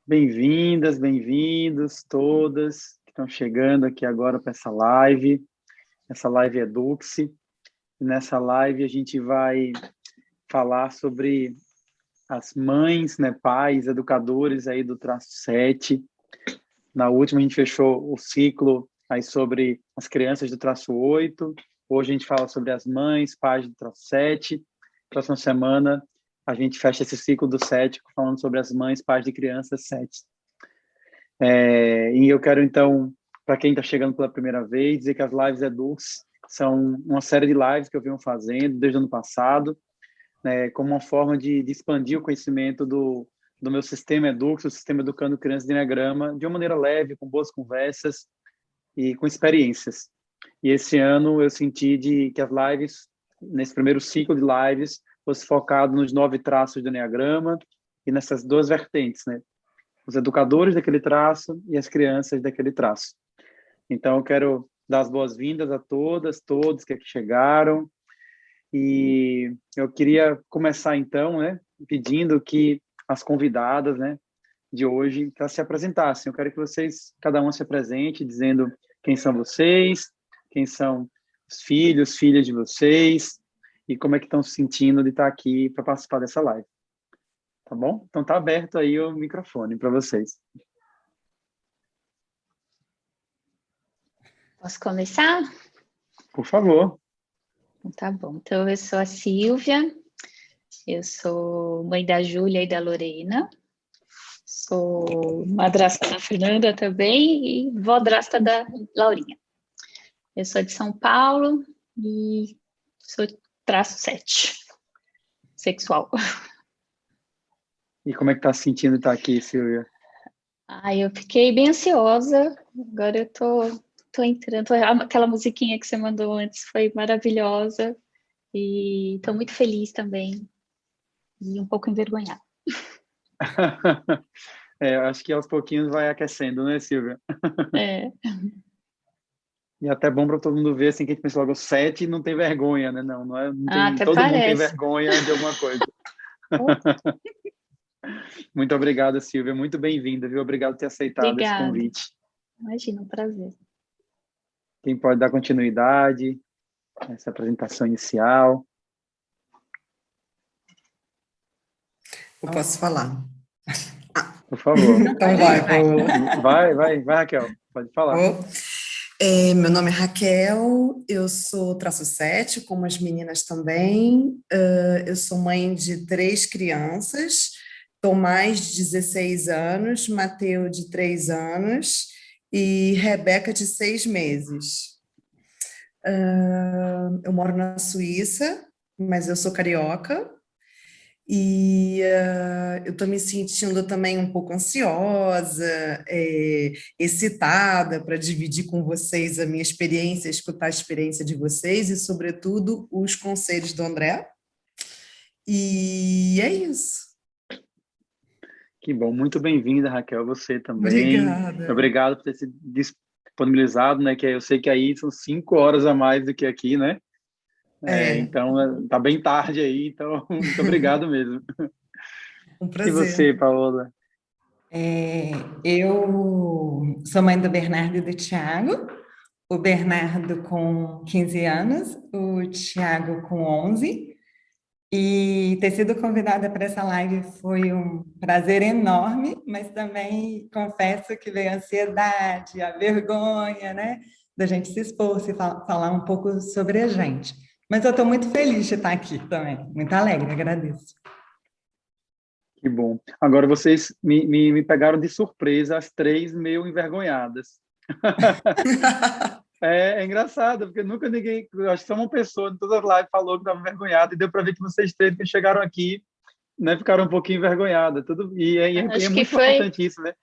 Bem-vindas, bem-vindos todas que estão chegando aqui agora para essa live. Essa live é Duxi. E nessa live a gente vai falar sobre as mães, né, pais, educadores aí do traço 7. Na última a gente fechou o ciclo aí sobre as crianças do traço 8. Hoje a gente fala sobre as mães, pais do traço 7. Próxima semana a gente fecha esse ciclo do 7 falando sobre as mães, pais de crianças 7. E eu quero, então, para quem está chegando pela primeira vez, dizer que as lives Edux são uma série de lives que eu venho fazendo desde o ano passado, né, como uma forma de expandir o conhecimento do meu sistema Edux, o sistema Educando Crianças de Enneagrama, de uma maneira leve, com boas conversas e com experiências. E esse ano eu senti que as lives, nesse primeiro ciclo de lives, fosse focado nos 9 traços do Enneagrama e nessas duas vertentes, né? Os educadores daquele traço e as crianças daquele traço. Então, eu quero dar as boas-vindas a todas, todos que aqui chegaram. E eu queria começar, então, né, pedindo que as convidadas, né, de hoje se apresentassem. Eu quero que vocês, cada uma se apresente, dizendo quem são vocês, quem são os filhos, filhas de vocês, e como é que estão se sentindo de estar aqui para participar dessa live. Tá bom? Então tá aberto aí o microfone para vocês. Posso começar? Por favor. Tá bom. Então, eu sou a Silvia, eu sou mãe da Júlia e da Lorena, sou madrasta da Fernanda também e vodrasta da Laurinha. Eu sou de São Paulo e sou traço 7, sexual. E como é que tá se sentindo estar aqui, Silvia? Eu fiquei bem ansiosa, agora eu tô entrando. Aquela musiquinha que você mandou antes foi maravilhosa e estou muito feliz também e um pouco envergonhada. Acho que aos pouquinhos vai aquecendo, né, Silvia? É. E até bom para todo mundo ver, assim, que a gente pensa logo 7 e não tem vergonha, né? Não tem, Até todo mundo tem parece. vergonha de alguma coisa. Muito obrigado, Silvia. Muito bem-vinda, viu? Obrigado por ter aceitado esse Obrigada. convite. Imagina, um prazer. Quem pode dar continuidade a essa apresentação inicial? Eu posso falar. Por favor. Então Vai, Raquel. Pode falar. Meu nome é Raquel, eu sou traço 7, como as meninas também. Eu sou mãe de 3 crianças, Tomás, de 16 anos, Mateu, de 3 anos e Rebeca, de 6 meses. Eu moro na Suíça, mas eu sou carioca. E eu estou me sentindo também um pouco ansiosa, excitada para dividir com vocês a minha experiência, escutar a experiência de vocês e, sobretudo, os conselhos do André. E é isso. Que bom, muito bem-vinda, Raquel, você também. Obrigada. Obrigado por ter se disponibilizado, né? Que eu sei que aí são 5 horas a mais do que aqui, né? Então, tá bem tarde aí, então muito obrigado mesmo. Um prazer. E você, Paola? Eu sou mãe do Bernardo e do Thiago, o Bernardo com 15 anos, o Thiago com 11, e ter sido convidada para essa live foi um prazer enorme, mas também confesso que veio a ansiedade, a vergonha, né, da gente se expor, se falar um pouco sobre a gente. Mas eu estou muito feliz de estar aqui também, muito alegre, agradeço. Que bom. Agora vocês me pegaram de surpresa, as 3 meio envergonhadas. É engraçado, porque nunca ninguém, acho que só uma pessoa em todas as lives falou que estava envergonhada, e deu para ver que vocês 3 que chegaram aqui, né, ficaram um pouquinho envergonhadas. É muito importante isso, né?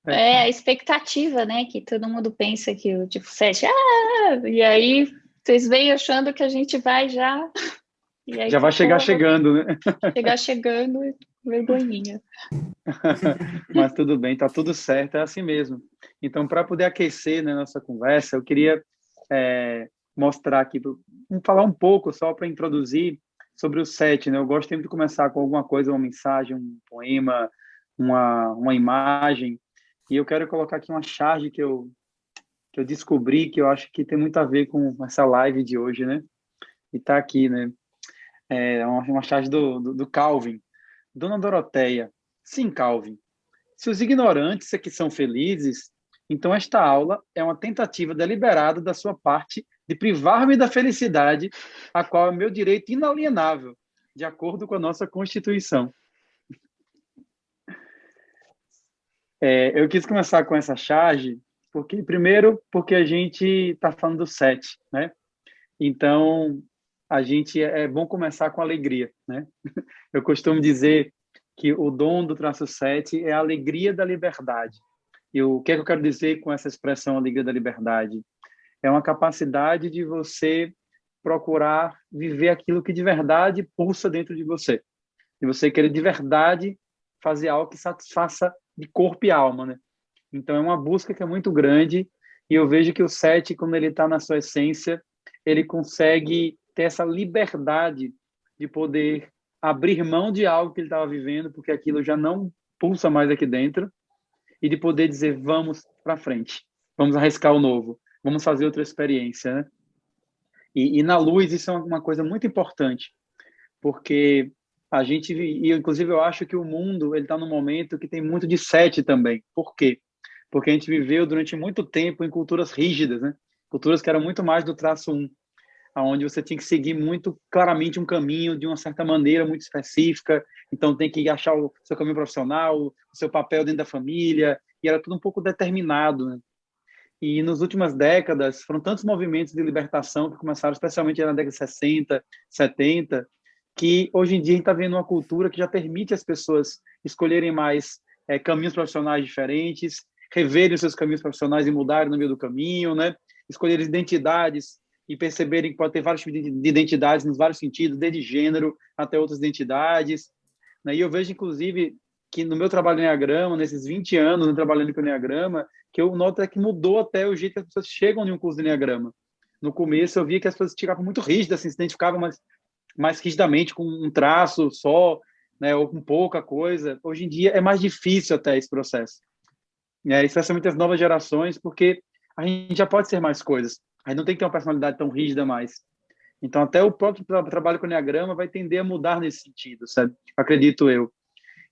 A expectativa, né? Que todo mundo pensa que o tipo 7, e aí vocês vêm achando que a gente vai já. E aí já vai chegar chegando, né? Chegar chegando, vergonhinha. Mas tudo bem, tá tudo certo, é assim mesmo. Então, para poder aquecer, né, nossa conversa, eu queria mostrar aqui, falar um pouco só para introduzir sobre o 7, né? Eu gosto sempre de começar com alguma coisa, uma mensagem, um poema, uma imagem, e eu quero colocar aqui uma charge que eu descobri, que eu acho que tem muito a ver com essa live de hoje, né? E tá aqui, né? É uma charge do Calvin. Dona Doroteia, sim, Calvin, se os ignorantes é que são felizes, então esta aula é uma tentativa deliberada da sua parte de privar-me da felicidade, a qual é meu direito inalienável, de acordo com a nossa Constituição. Eu quis começar com essa charge, porque a gente está falando do 7, né? Então, é bom começar com alegria, né? Eu costumo dizer que o dom do traço 7 é a alegria da liberdade. E o que é que eu quero dizer com essa expressão alegria da liberdade? É uma capacidade de você procurar viver aquilo que de verdade pulsa dentro de você. E você querer de verdade fazer algo que satisfaça de corpo e alma, né? Então, é uma busca que é muito grande, e eu vejo que o 7, quando ele está na sua essência, ele consegue ter essa liberdade de poder abrir mão de algo que ele estava vivendo, porque aquilo já não pulsa mais aqui dentro, e de poder dizer, vamos para frente, vamos arriscar o novo, vamos fazer outra experiência, né? E na luz isso é uma coisa muito importante, porque inclusive eu acho que o mundo ele está num momento que tem muito de 7 também. Por quê? Porque a gente viveu durante muito tempo em culturas rígidas, né? Culturas que eram muito mais do traço 1, onde você tinha que seguir muito claramente um caminho de uma certa maneira muito específica, então tem que achar o seu caminho profissional, o seu papel dentro da família, e era tudo um pouco determinado, né? E nas últimas décadas foram tantos movimentos de libertação que começaram especialmente na década de 60, 70, que hoje em dia a gente está vendo uma cultura que já permite as pessoas escolherem mais caminhos profissionais diferentes, reverem os seus caminhos profissionais e mudarem no meio do caminho, né? Escolherem identidades e perceberem que pode ter vários tipos de identidades nos vários sentidos, desde gênero até outras identidades, né? E eu vejo, inclusive, que no meu trabalho em Enneagrama, nesses 20 anos trabalhando com o Enneagrama, que eu noto que mudou até o jeito que as pessoas chegam em um curso de Enneagrama. No começo, eu via que as pessoas ficavam muito rígidas, assim, se identificavam mais rigidamente com um traço só, né, ou com pouca coisa. Hoje em dia é mais difícil até esse processo, né, especialmente as novas gerações, porque a gente já pode ser mais coisas. A gente não tem que ter uma personalidade tão rígida mais. Então, até o próprio trabalho com o Enneagrama vai tender a mudar nesse sentido, sabe? Acredito eu.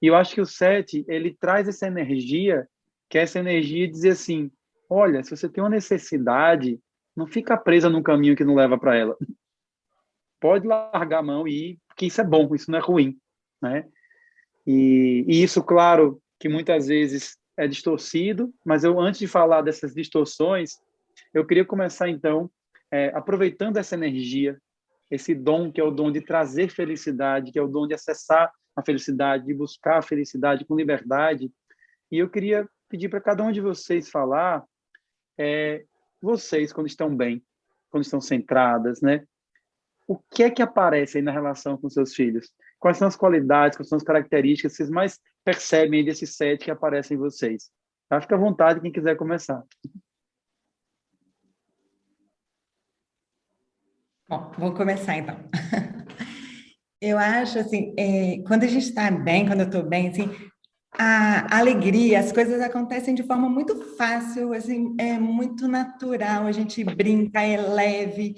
E eu acho que o 7, ele traz essa energia, que é essa energia de dizer assim, olha, se você tem uma necessidade, não fica presa num caminho que não leva para ela. Pode largar a mão e ir, porque isso é bom, isso não é ruim, né? E isso, claro, que muitas vezes é distorcido, mas antes de falar dessas distorções, eu queria começar, então, aproveitando essa energia, esse dom, que é o dom de trazer felicidade, que é o dom de acessar a felicidade, de buscar a felicidade com liberdade. E eu queria pedir para cada um de vocês falar, vocês, quando estão bem, quando estão centradas, né? O que é que aparece aí na relação com seus filhos? Quais são as qualidades, quais são as características que vocês mais percebem desse 7 que aparecem em vocês? Tá? Fica à vontade, quem quiser começar. Bom, vou começar então. Eu acho assim, quando a gente está bem, quando eu estou bem, assim, a alegria, as coisas acontecem de forma muito fácil, assim, é muito natural, a gente brinca, é leve,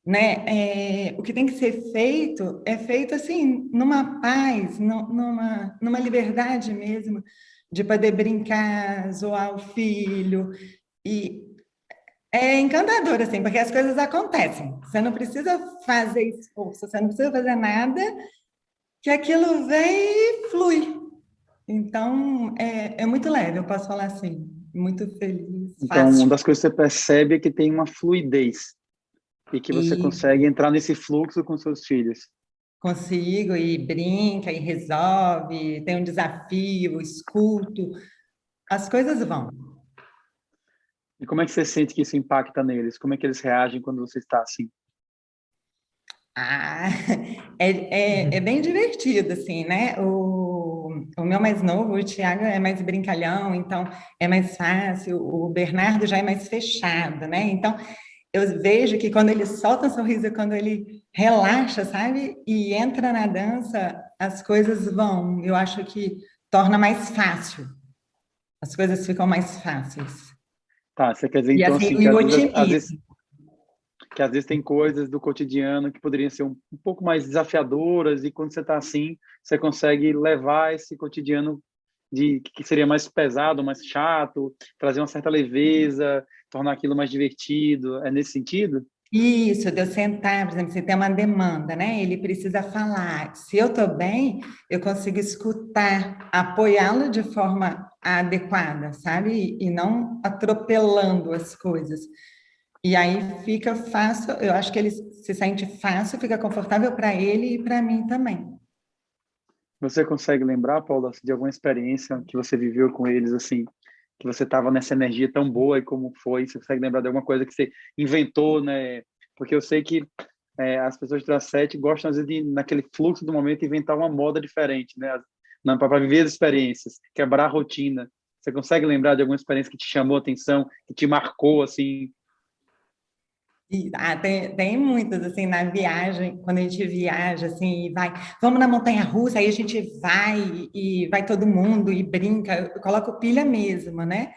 né? O que tem que ser feito é feito assim, numa paz, numa liberdade mesmo, de poder brincar, zoar o filho, e é encantador, assim, porque as coisas acontecem. Você não precisa fazer esforço, você não precisa fazer nada, que aquilo vem e flui. Então, é muito leve, eu posso falar assim, muito feliz, Então, uma fácil. das coisas que você percebe é que tem uma fluidez e que você E consegue entrar nesse fluxo com seus filhos. consigo, e brinca, e resolve, tem um desafio, escuto, as coisas vão. E como é que você sente que isso impacta neles? Como é que eles reagem quando você está assim? Ah, é bem divertido, assim, né? O meu mais novo, o Thiago, é mais brincalhão, então é mais fácil. O Bernardo já é mais fechado, né? Então, eu vejo que quando ele solta um sorriso, quando ele relaxa, sabe? E entra na dança, as coisas vão. Eu acho que torna mais fácil. As coisas ficam mais fáceis. Tá, você quer dizer E então assim, assim, o otimismo. que às vezes tem coisas do cotidiano que poderiam ser um pouco mais desafiadoras e quando você está assim, você consegue levar esse cotidiano de que seria mais pesado, mais chato, trazer uma certa leveza, tornar aquilo mais divertido. É nesse sentido? Isso, de eu sentar, por exemplo, você tem uma demanda, né? Ele precisa falar. Se eu estou bem, eu consigo escutar, apoiá-lo de forma adequada, sabe? E não atropelando as coisas. E aí fica fácil, eu acho que ele se sente fácil, fica confortável para ele e para mim também. Você consegue lembrar, Paula, de alguma experiência que você viveu com eles, assim, que você estava nessa energia tão boa e como foi? Você consegue lembrar de alguma coisa que você inventou, né? Porque eu sei que as pessoas de classe 7 gostam, às vezes, de, naquele fluxo do momento, inventar uma moda diferente, né? Para viver as experiências, quebrar a rotina. Você consegue lembrar de alguma experiência que te chamou a atenção, que te marcou, assim? Tem muitas, assim, na viagem, quando a gente viaja, assim, e vai, vamos na montanha-russa, aí a gente vai, e vai todo mundo, e brinca, eu coloco pilha mesmo, né?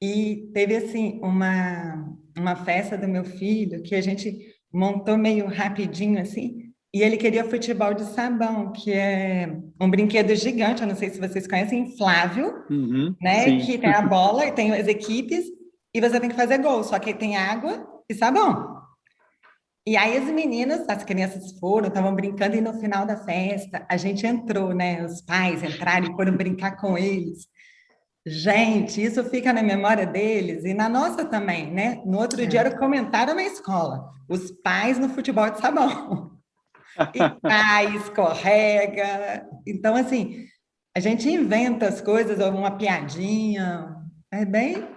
E teve, assim, uma festa do meu filho, que a gente montou meio rapidinho, assim, e ele queria futebol de sabão, que é um brinquedo gigante, eu não sei se vocês conhecem, inflável, Uhum, né? sim. Que tem a bola e tem as equipes, e você tem que fazer gol, só que tem água e sabão. E aí as meninas, as crianças foram, estavam brincando, e no final da festa a gente entrou, né? Os pais entraram e foram brincar com eles. Gente, isso fica na memória deles e na nossa também, né? No outro dia era o comentário na escola. Os pais no futebol de sabão. E cai, escorrega. Então, assim, a gente inventa as coisas, ou uma piadinha. É bem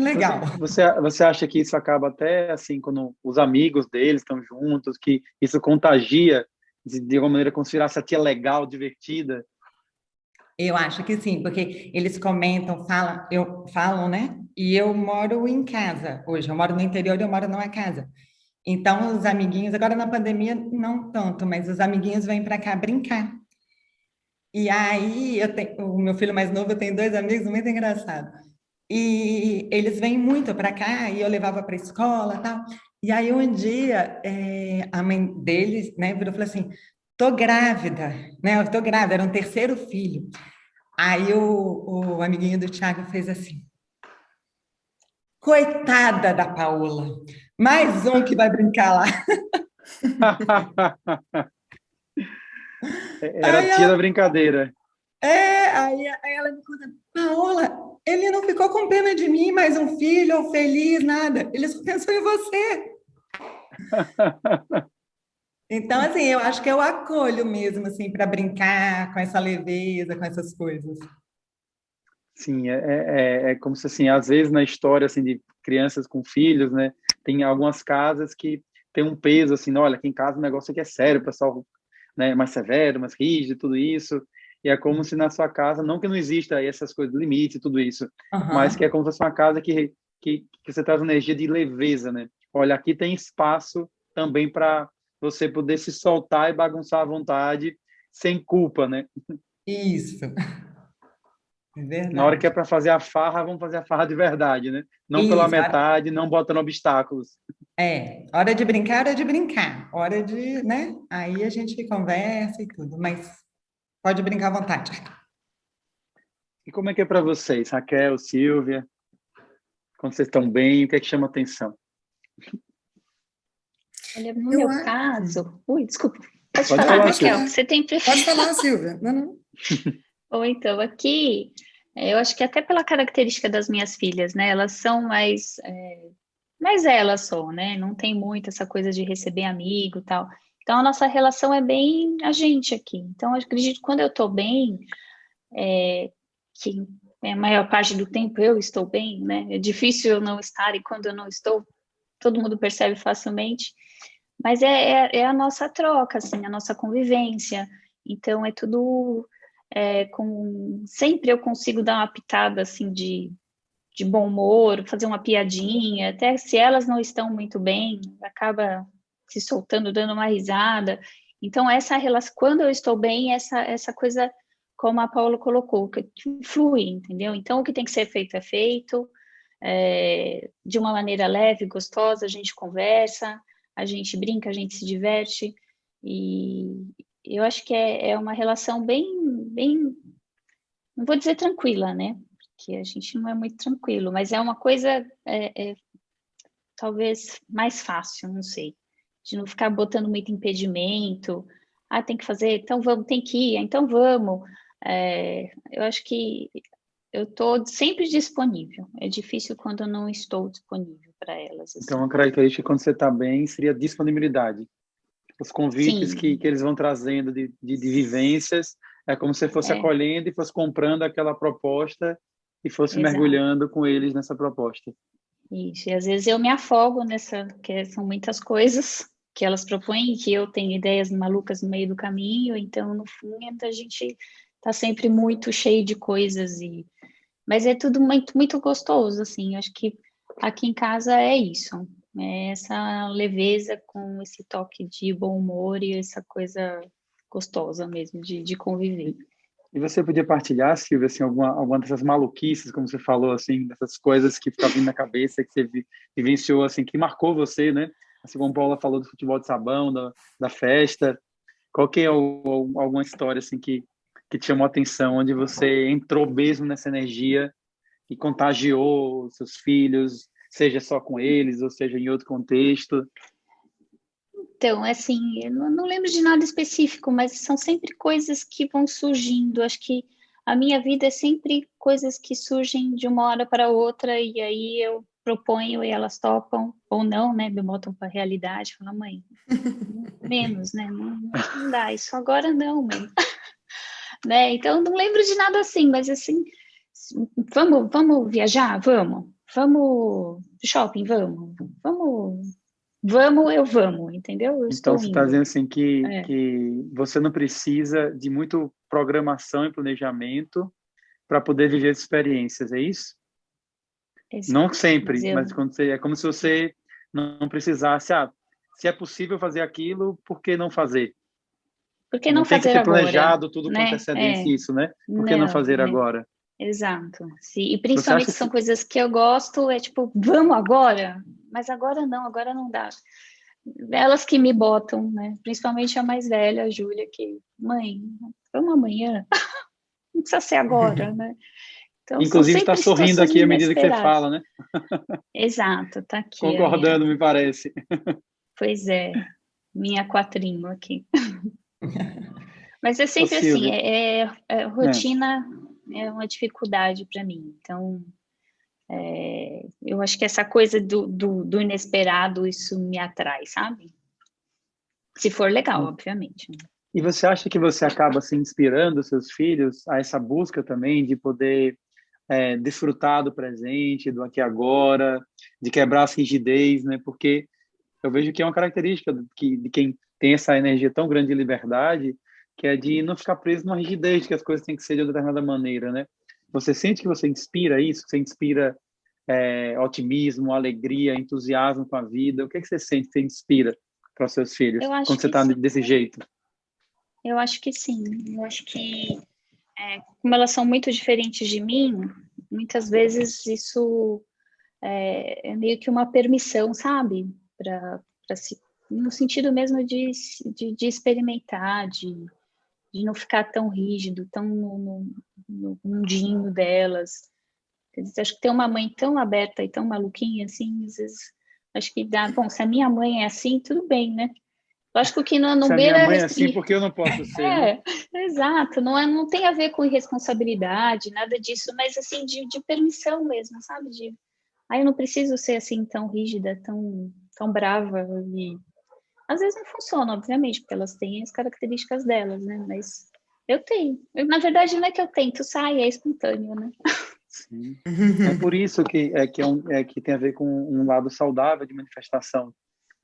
legal. Você acha que isso acaba até assim, quando os amigos deles estão juntos, que isso contagia de alguma maneira como se virasse a tia legal, divertida? Eu acho que sim, porque eles comentam, falam, né? E eu moro em casa hoje. Eu moro no interior e eu moro numa casa. Então, os amiguinhos, agora na pandemia, não tanto, mas os amiguinhos vêm para cá brincar. E aí, o meu filho mais novo, eu tenho dois amigos muito engraçados. E eles vêm muito para cá e eu levava para a escola e tal. E aí, um dia, a mãe deles, né, virou e falou assim: tô grávida, né? Eu tô grávida, era um terceiro filho. Aí o amiguinho do Thiago fez assim: coitada da Paola, mais um que vai brincar lá. Era a Aí tia da ela, brincadeira. aí ela me conta: Paola, ele não ficou com pena de mim, mais um filho, feliz, nada. Ele só pensou em você. Então, assim, eu acho que eu acolho mesmo, assim, para brincar com essa leveza, com essas coisas. Sim, é como se assim, às vezes na história assim de crianças com filhos, né, tem algumas casas que tem um peso assim, olha, aqui em casa o negócio aqui é sério, o pessoal, né, mais severo, mais rígido, tudo isso. E é como se na sua casa, não que não exista aí essas coisas, limites e tudo isso, mas que é Aham. como se fosse uma casa que você traz energia de leveza, né? Olha, aqui tem espaço também para você poder se soltar e bagunçar à vontade, sem culpa, né? Isso, é Na hora que é verdade. para fazer a farra, vamos fazer a farra de verdade, né? Não pela Isso, metade, não botando obstáculos. hora de brincar, hora de brincar. Hora de, né? Aí a gente conversa e tudo, mas pode brincar à vontade. E como é que é para vocês, Raquel, Silvia? Quando vocês estão bem, o que é que chama atenção? Olha, no Eu meu acho. caso... Ui, desculpa. Pode Pode falar, falar, Pode Raquel. Silvia. falar. Você tem Pode preferido? falar, Silvia. Não, não. Ou então, aqui, eu acho que até pela característica das minhas filhas, né? Elas são mais elas só, né? Não tem muito essa coisa de receber amigo e tal. Então, a nossa relação é bem a gente aqui. Então, eu acredito que quando eu tô bem, que a maior parte do tempo eu estou bem, né? É difícil eu não estar, e quando eu não estou, todo mundo percebe facilmente. Mas é a nossa troca, assim, a nossa convivência. Então, é tudo sempre eu consigo dar uma pitada, assim, de bom humor, fazer uma piadinha, até se elas não estão muito bem, acaba se soltando, dando uma risada. Então, essa relação, quando eu estou bem, essa coisa como a Paula colocou, que flui, entendeu? Então, o que tem que ser feito é feito, de uma maneira leve, gostosa, a gente conversa, a gente brinca, a gente se diverte, e eu acho que é uma relação bem, não vou dizer tranquila, né? Porque a gente não é muito tranquilo, mas é uma coisa talvez mais fácil, não sei, de não ficar botando muito impedimento. Ah, tem que fazer, então vamos, tem que ir, então vamos. Eu acho que eu estou sempre disponível. É difícil quando eu não estou disponível para elas. Assim. Então, uma característica quando você está bem seria a disponibilidade. Os convites que eles vão trazendo de vivências, é como se você fosse acolhendo e fosse comprando aquela proposta e fosse mergulhando com eles nessa proposta. Isso, e às vezes eu me afogo nessa, que são muitas coisas que elas propõem, que eu tenho ideias malucas no meio do caminho, então no fundo a gente está sempre muito cheio de coisas, mas é tudo muito, muito gostoso, assim, acho que aqui em casa é isso, é essa leveza com esse toque de bom humor e essa coisa gostosa mesmo de conviver. E você podia partilhar, Silvia, assim, alguma dessas maluquices, como você falou, assim, dessas coisas que ficam vindo na cabeça, que você vivenciou, assim, que marcou você, né? Assim como a Paula falou do futebol de sabão, da festa. Qual que é alguma história, assim, que te chamou a atenção, onde você entrou mesmo nessa energia e contagiou seus filhos, seja só com eles, ou seja em outro contexto? Então, assim, eu não lembro de nada específico, mas são sempre coisas que vão surgindo. Acho que a minha vida é sempre coisas que surgem de uma hora para outra, e aí eu proponho e elas topam, ou não, né? Me botam para a realidade, falam, mãe, menos, né? Não dá, isso agora não, mãe. Né? Então, não lembro de nada assim, mas assim, vamos viajar? Vamos. Vamos shopping? Eu vamos, entendeu? Eu Então, estou você está indo. dizendo assim que você não precisa de muito programação e planejamento para poder viver as experiências, é isso? Não sempre, mas é como se você não precisasse. Se é possível fazer aquilo, por que não fazer? Por que Não não tem que fazer ter agora? planejado tudo com Né? antecedência isso, né? Por que não Não, fazer agora? exato. Sim. E Você principalmente acha são que... coisas que eu gosto, é tipo, vamos agora? Mas agora não dá. Elas que me botam, né? Principalmente a mais velha, a Júlia, que, mãe, vamos amanhã? Não precisa ser agora, né? Então, são Inclusive, está sempre sorrindo situações aqui à medida que você inesperadas. fala, né? Exato, tá aqui a minha. Concordando, me parece. Pois é, minha quatrinho aqui. Mas é Ô, sempre assim, Silvia, rotina é uma dificuldade para mim. Então, eu acho que essa coisa do inesperado, isso me atrai, sabe? Se for legal, obviamente. e você acha que você acaba se inspirando os seus filhos a essa busca também de poder desfrutar do presente, do aqui e agora, de quebrar essa rigidez, né? Porque eu vejo que é uma característica de quem tem essa energia tão grande de liberdade, que é de não ficar preso numa rigidez, de que as coisas têm que ser de uma determinada maneira, né? Você sente que você inspira isso? Você inspira otimismo, alegria, entusiasmo com a vida? O que é que você sente que você inspira para os seus filhos Eu acho quando você que está sim. desse jeito? Eu acho que sim. Eu acho que, como elas são muito diferentes de mim, muitas vezes isso é meio que uma permissão, sabe? Para se, no sentido mesmo de experimentar, de não ficar tão rígido, tão no mundinho delas. Acho que ter uma mãe tão aberta e tão maluquinha assim, às vezes, acho que dá. Bom, se a minha mãe é assim, tudo bem, né? Lógico que não Se a minha beira mãe é assim, por que eu não posso ser, né? exato, não tem a ver com irresponsabilidade, nada disso, mas assim, de permissão mesmo, sabe? Eu não preciso ser assim tão rígida, tão brava, e às vezes não funciona, obviamente, porque elas têm as características delas, né? Mas eu tenho. Na verdade, não é que eu tento, sai, é espontâneo, né? Sim. É por isso que tem a ver com um lado saudável de manifestação.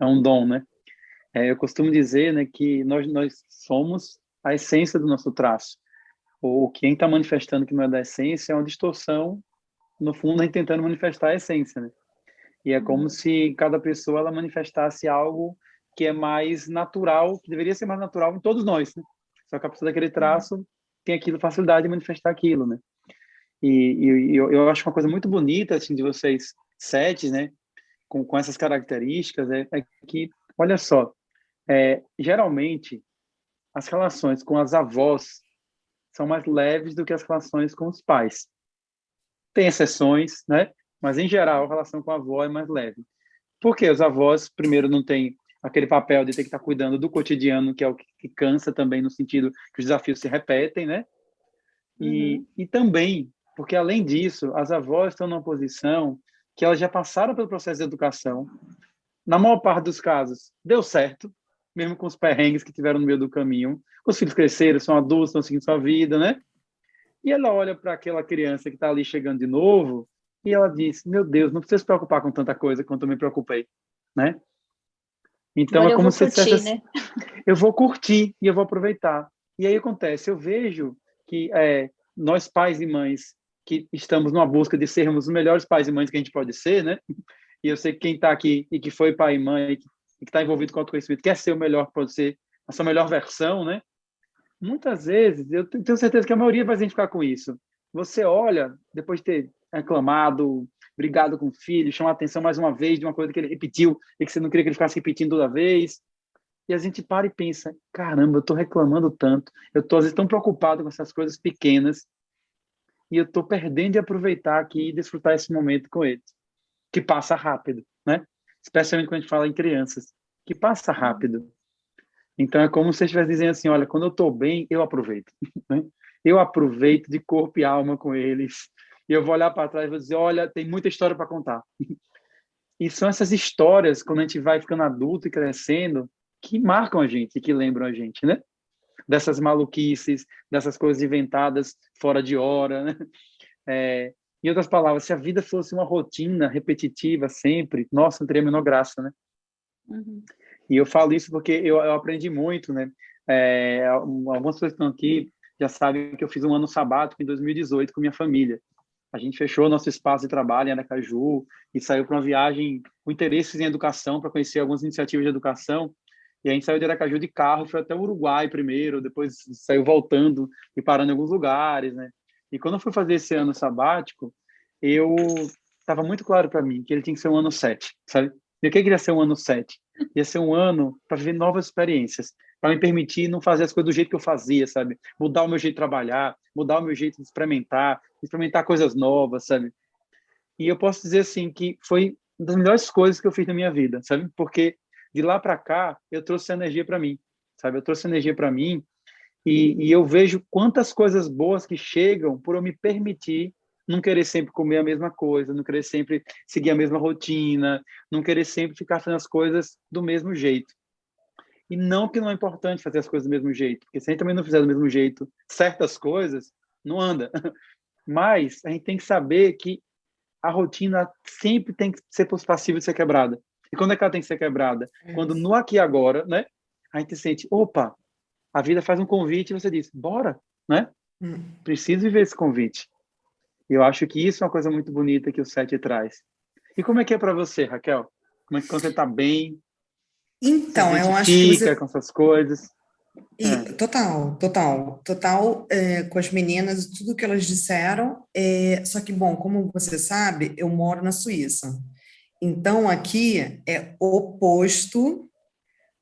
É um dom, né? Eu costumo dizer, né, que nós somos a essência do nosso traço. Ou quem está manifestando que não é da essência é uma distorção, no fundo, a gente tentando manifestar a essência, né? E é como se cada pessoa ela manifestasse algo que é mais natural, que deveria ser mais natural em todos nós, né? Só que a pessoa daquele traço tem aquilo, facilidade de manifestar aquilo, né? E eu acho uma coisa muito bonita, assim, de vocês 7, né? Com essas características, é que, olha só, geralmente, as relações com as avós são mais leves do que as relações com os pais. Tem exceções, né? Mas, em geral, a relação com a avó é mais leve. Porque os avós, primeiro, não têm aquele papel de ter que estar cuidando do cotidiano, que é o que cansa também, no sentido que os desafios se repetem, né? E também, porque, além disso, as avós estão numa posição que elas já passaram pelo processo de educação. Na maior parte dos casos, deu certo, mesmo com os perrengues que tiveram no meio do caminho. Os filhos cresceram, são adultos, estão seguindo sua vida, né? E ela olha para aquela criança que está ali chegando de novo e ela diz, meu Deus, não precisa se preocupar com tanta coisa quanto eu me preocupei, né? Então, Agora é eu como vou se você dissesse curtir, assim, né? eu vou curtir e eu vou aproveitar. E aí acontece, eu vejo que nós pais e mães que estamos numa busca de sermos os melhores pais e mães que a gente pode ser, né? E eu sei que quem está aqui e que foi pai e mãe e que está envolvido com autoconhecimento quer ser o melhor, pode ser a sua melhor versão, né? Muitas vezes, eu tenho certeza que a maioria vai se identificar com isso. Você olha, depois de ter reclamado, brigado com o filho, chamar a atenção mais uma vez de uma coisa que ele repetiu e que você não queria que ele ficasse repetindo toda vez, e a gente para e pensa, caramba, eu estou reclamando tanto, eu estou às vezes tão preocupado com essas coisas pequenas e eu estou perdendo de aproveitar aqui e desfrutar esse momento com eles, que passa rápido, né? Especialmente quando a gente fala em crianças, que passa rápido. Então é como se você estivesse dizendo assim, olha, quando eu estou bem, eu aproveito, né? Eu aproveito de corpo e alma com eles. E eu vou olhar para trás e vou dizer, olha, tem muita história para contar. E são essas histórias, quando a gente vai ficando adulto e crescendo, que marcam a gente, que lembram a gente, né? Dessas maluquices, dessas coisas inventadas fora de hora, né? Em outras palavras, se a vida fosse uma rotina repetitiva sempre, nossa, não teria a menor graça, né? Uhum. E eu falo isso porque eu aprendi muito, né? Algumas pessoas que estão aqui já sabem que eu fiz um ano sabático em 2018 com minha família. A gente fechou nosso espaço de trabalho em Aracaju e saiu para uma viagem com interesses em educação, para conhecer algumas iniciativas de educação. E a gente saiu de Aracaju de carro, foi até o Uruguai primeiro, depois saiu voltando e parando em alguns lugares, né? E quando eu fui fazer esse ano sabático, eu estava muito claro para mim que ele tinha que ser um ano 7, sabe? E o que queria ser um ano 7? Ia ser um ano para viver novas experiências, para me permitir não fazer as coisas do jeito que eu fazia, sabe? Mudar o meu jeito de trabalhar, mudar o meu jeito de experimentar coisas novas, sabe? E eu posso dizer assim que foi uma das melhores coisas que eu fiz na minha vida, sabe? Porque de lá para cá eu trouxe energia para mim, sabe? Eu trouxe energia para mim e eu vejo quantas coisas boas que chegam por eu me permitir não querer sempre comer a mesma coisa, não querer sempre seguir a mesma rotina, não querer sempre ficar fazendo as coisas do mesmo jeito. E não que não é importante fazer as coisas do mesmo jeito, porque se a gente também não fizer do mesmo jeito certas coisas, não anda. Mas a gente tem que saber que a rotina sempre tem que ser passível de ser quebrada. E quando é que ela tem que ser quebrada? Quando no aqui e agora, né, a gente sente, opa, a vida faz um convite e você diz, bora, né? Preciso viver esse convite. E eu acho que isso é uma coisa muito bonita que o 7 traz. E como é que é para você, Raquel? Como é que quando você está bem, se Então, eu acho que identifica você. com essas coisas? Total, com as meninas, tudo que elas disseram. Só que, bom, como você sabe, eu moro na Suíça. Então, aqui é oposto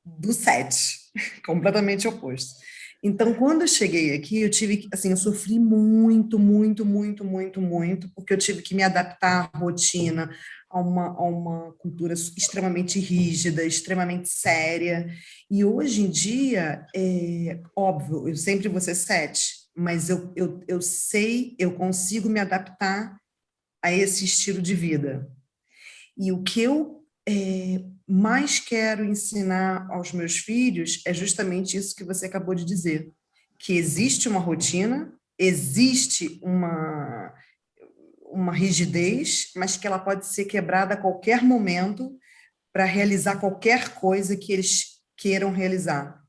do 7, completamente oposto. Então, quando eu cheguei aqui, eu tive que, assim, eu sofri muito, muito, muito, muito, muito, porque eu tive que me adaptar à rotina, a uma cultura extremamente rígida, extremamente séria. E hoje em dia, óbvio, eu sempre vou ser 7, mas eu sei, eu consigo me adaptar a esse estilo de vida. E o que eu mais quero ensinar aos meus filhos é justamente isso que você acabou de dizer, que existe uma rotina, existe uma rigidez, mas que ela pode ser quebrada a qualquer momento para realizar qualquer coisa que eles queiram realizar.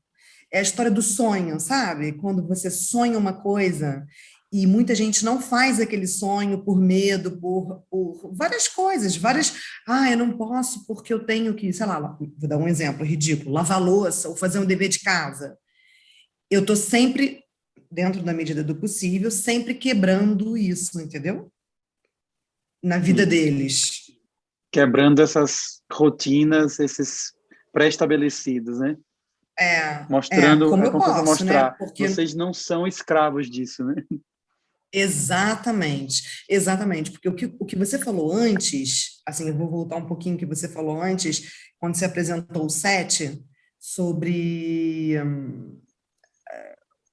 É a história do sonho, sabe? Quando você sonha uma coisa e muita gente não faz aquele sonho por medo, por várias coisas, eu não posso porque eu tenho que, sei lá, vou dar um exemplo ridículo, lavar louça ou fazer um dever de casa. Eu estou sempre dentro da medida do possível, sempre quebrando isso, entendeu? Na vida deles. Quebrando essas rotinas, esses pré-estabelecidos, né? Mostrando, Como é eu como se fosse posso, né? mostrar, Porque vocês não são escravos disso, né? exatamente, exatamente, porque o que você falou antes, assim, eu vou voltar um pouquinho que você falou antes, quando você apresentou o set, sobre,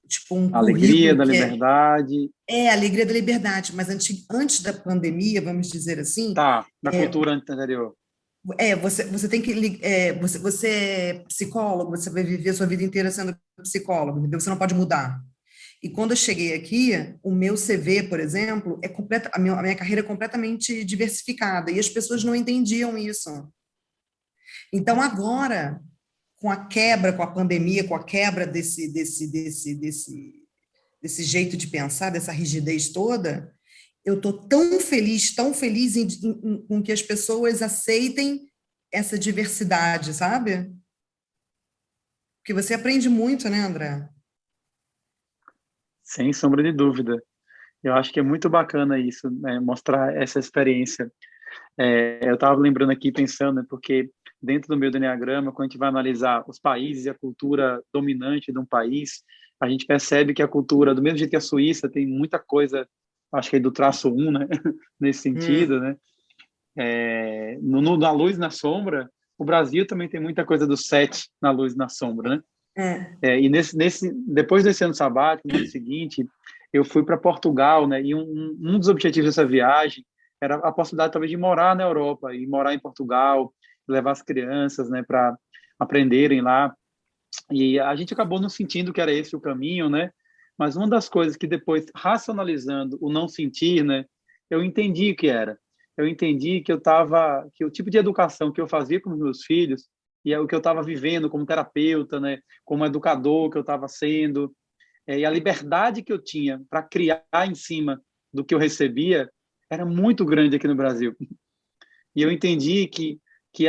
tipo, um A alegria currículo da que é, liberdade, é a alegria da liberdade, mas antes da pandemia, vamos dizer assim, tá, na é, cultura anterior. você tem que, você é psicólogo, você vai viver a sua vida inteira sendo psicólogo, entendeu? Você não pode mudar. E quando eu cheguei aqui, o meu CV, por exemplo, a minha carreira é completamente diversificada, e as pessoas não entendiam isso. Então, agora, com a quebra, com a pandemia, com a quebra desse jeito de pensar, dessa rigidez toda, eu estou tão feliz com que as pessoas aceitem essa diversidade, sabe? Porque você aprende muito, né, André? Sem sombra de dúvida. Eu acho que é muito bacana isso, né? Mostrar essa experiência. Eu estava lembrando aqui, pensando, né, porque dentro do meu enneagrama, quando a gente vai analisar os países e a cultura dominante de um país, a gente percebe que a cultura, do mesmo jeito que a Suíça, tem muita coisa, acho que é do traço 1, né? Nesse Hum, sentido, né? Na luz e na sombra, o Brasil também tem muita coisa do 7 na luz e na sombra, né? hum, E depois desse ano sabático, no ano seguinte, eu fui para Portugal, né? E um dos objetivos dessa viagem era a possibilidade talvez de morar na Europa e morar em Portugal, levar as crianças, né, para aprenderem lá. E a gente acabou não sentindo que era esse o caminho, né? Mas uma das coisas que depois, racionalizando o não sentir, né, eu entendi que era. Eu entendi que o tipo de educação que eu fazia com os meus filhos e é o que eu estava vivendo como terapeuta, né, como educador que eu estava sendo, e a liberdade que eu tinha para criar em cima do que eu recebia era muito grande aqui no Brasil. E eu entendi que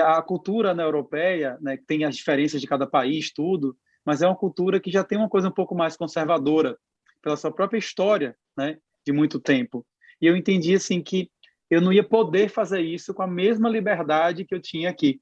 a cultura na europeia, né, tem as diferenças de cada país, tudo, mas é uma cultura que já tem uma coisa um pouco mais conservadora, pela sua própria história, né, de muito tempo. E eu entendi assim que eu não ia poder fazer isso com a mesma liberdade que eu tinha aqui,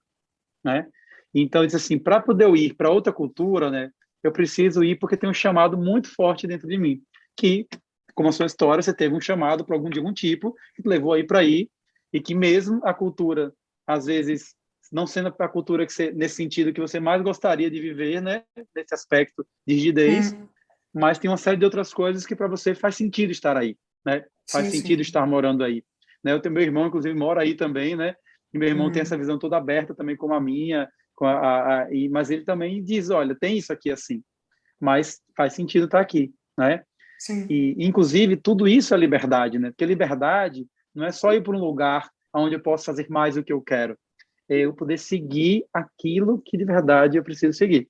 né? Então, eu disse assim, para poder eu ir para outra cultura, né, eu preciso ir porque tem um chamado muito forte dentro de mim, que, como a sua história, você teve um chamado de algum tipo que te levou aí para ir, e que mesmo a cultura, às vezes, não sendo a cultura que você, nesse sentido que você mais gostaria de viver, né, nesse aspecto de rigidez, hum. mas tem uma série de outras coisas que para você faz sentido estar aí, né? Faz Sim, sentido sim. estar morando aí, né? Eu tenho meu irmão, inclusive, mora aí também, né? E meu irmão tem essa Hum, visão toda aberta também como a minha, mas ele também diz, olha, tem isso aqui assim, mas faz sentido estar aqui, né? sim. E inclusive tudo isso é liberdade, né? Porque liberdade não é só ir para um lugar onde eu posso fazer mais o que eu quero, é eu poder seguir aquilo que de verdade eu preciso seguir.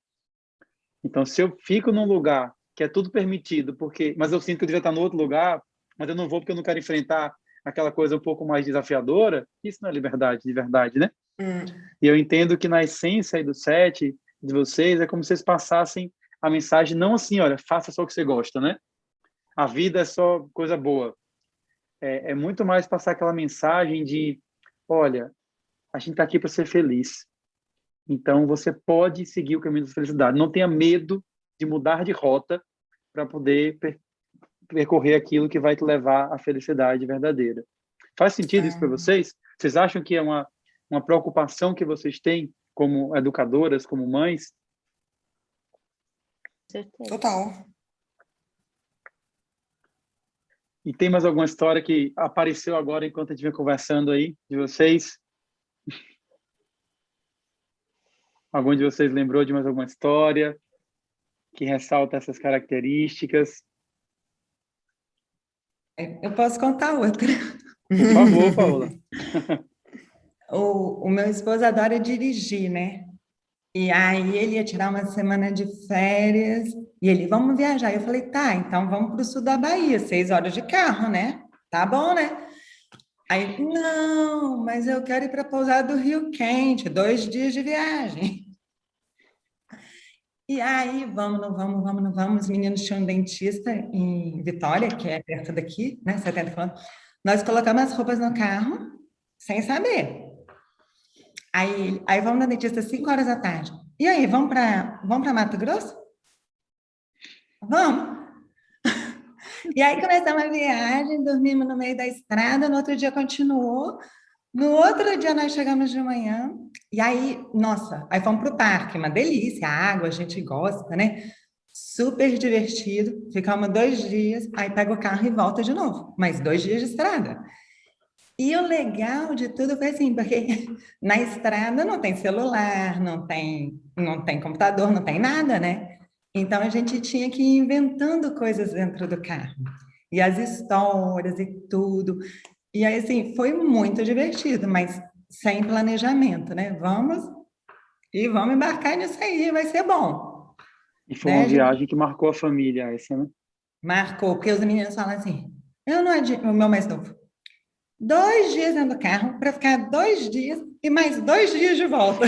Então, se eu fico num lugar que é tudo permitido, mas eu sinto que eu devia estar no outro lugar, mas eu não vou porque eu não quero enfrentar aquela coisa um pouco mais desafiadora, isso não é liberdade de verdade, né? Hum, E eu entendo que na essência aí do set de vocês é como se vocês passassem a mensagem não assim, olha, faça só o que você gosta, né? A vida é só coisa boa. É muito mais passar aquela mensagem de, olha, a gente está aqui para ser feliz. Então você pode seguir o caminho da felicidade. Não tenha medo de mudar de rota para poder percorrer aquilo que vai te levar à felicidade verdadeira. Faz sentido isso para é, vocês? Vocês acham que é uma preocupação que vocês têm como educadoras, como mães? Com certeza. total. E tem mais alguma história que apareceu agora enquanto a gente vinha conversando aí de vocês? Algum de vocês lembrou de mais alguma história que ressalta essas características? Eu posso contar outra. Por favor, Paola. O meu esposo adora dirigir, né? E aí ele ia tirar uma semana de férias e ele, vamos viajar. Eu falei, tá, então vamos para o sul da Bahia, 6 horas de carro, né? Tá bom, né? Aí, não, mas eu quero ir para a pousada do Rio Quente, 2 dias de viagem. E aí, vamos, não vamos, vamos, não vamos. Os meninos tinham um dentista em Vitória, que é perto daqui, né? 70 quilômetros. Nós colocamos as roupas no carro, sem saber. Aí vamos na dentista às 5 horas da tarde. E aí, vamos para Mato Grosso? Vamos. E aí começamos a viagem, dormimos no meio da estrada, no outro dia continuou. No outro dia nós chegamos de manhã, e aí, nossa, aí fomos para o parque, uma delícia, água, a gente gosta, né? Super divertido, ficamos 2 dias, aí pega o carro e volta de novo, mais 2 dias de estrada. E o legal de tudo foi assim, porque na estrada não tem celular, não tem computador, não tem nada, né? Então a gente tinha que ir inventando coisas dentro do carro. E as histórias e tudo. E aí, assim, foi muito divertido, mas sem planejamento, né? Vamos embarcar nisso aí, vai ser bom. E foi Né? uma A gente viagem que marcou a família, essa, né? marcou, porque os meninos falam assim, eu não adianta, o meu mais novo, 2 dias dentro do carro para ficar 2 dias e mais 2 dias de volta.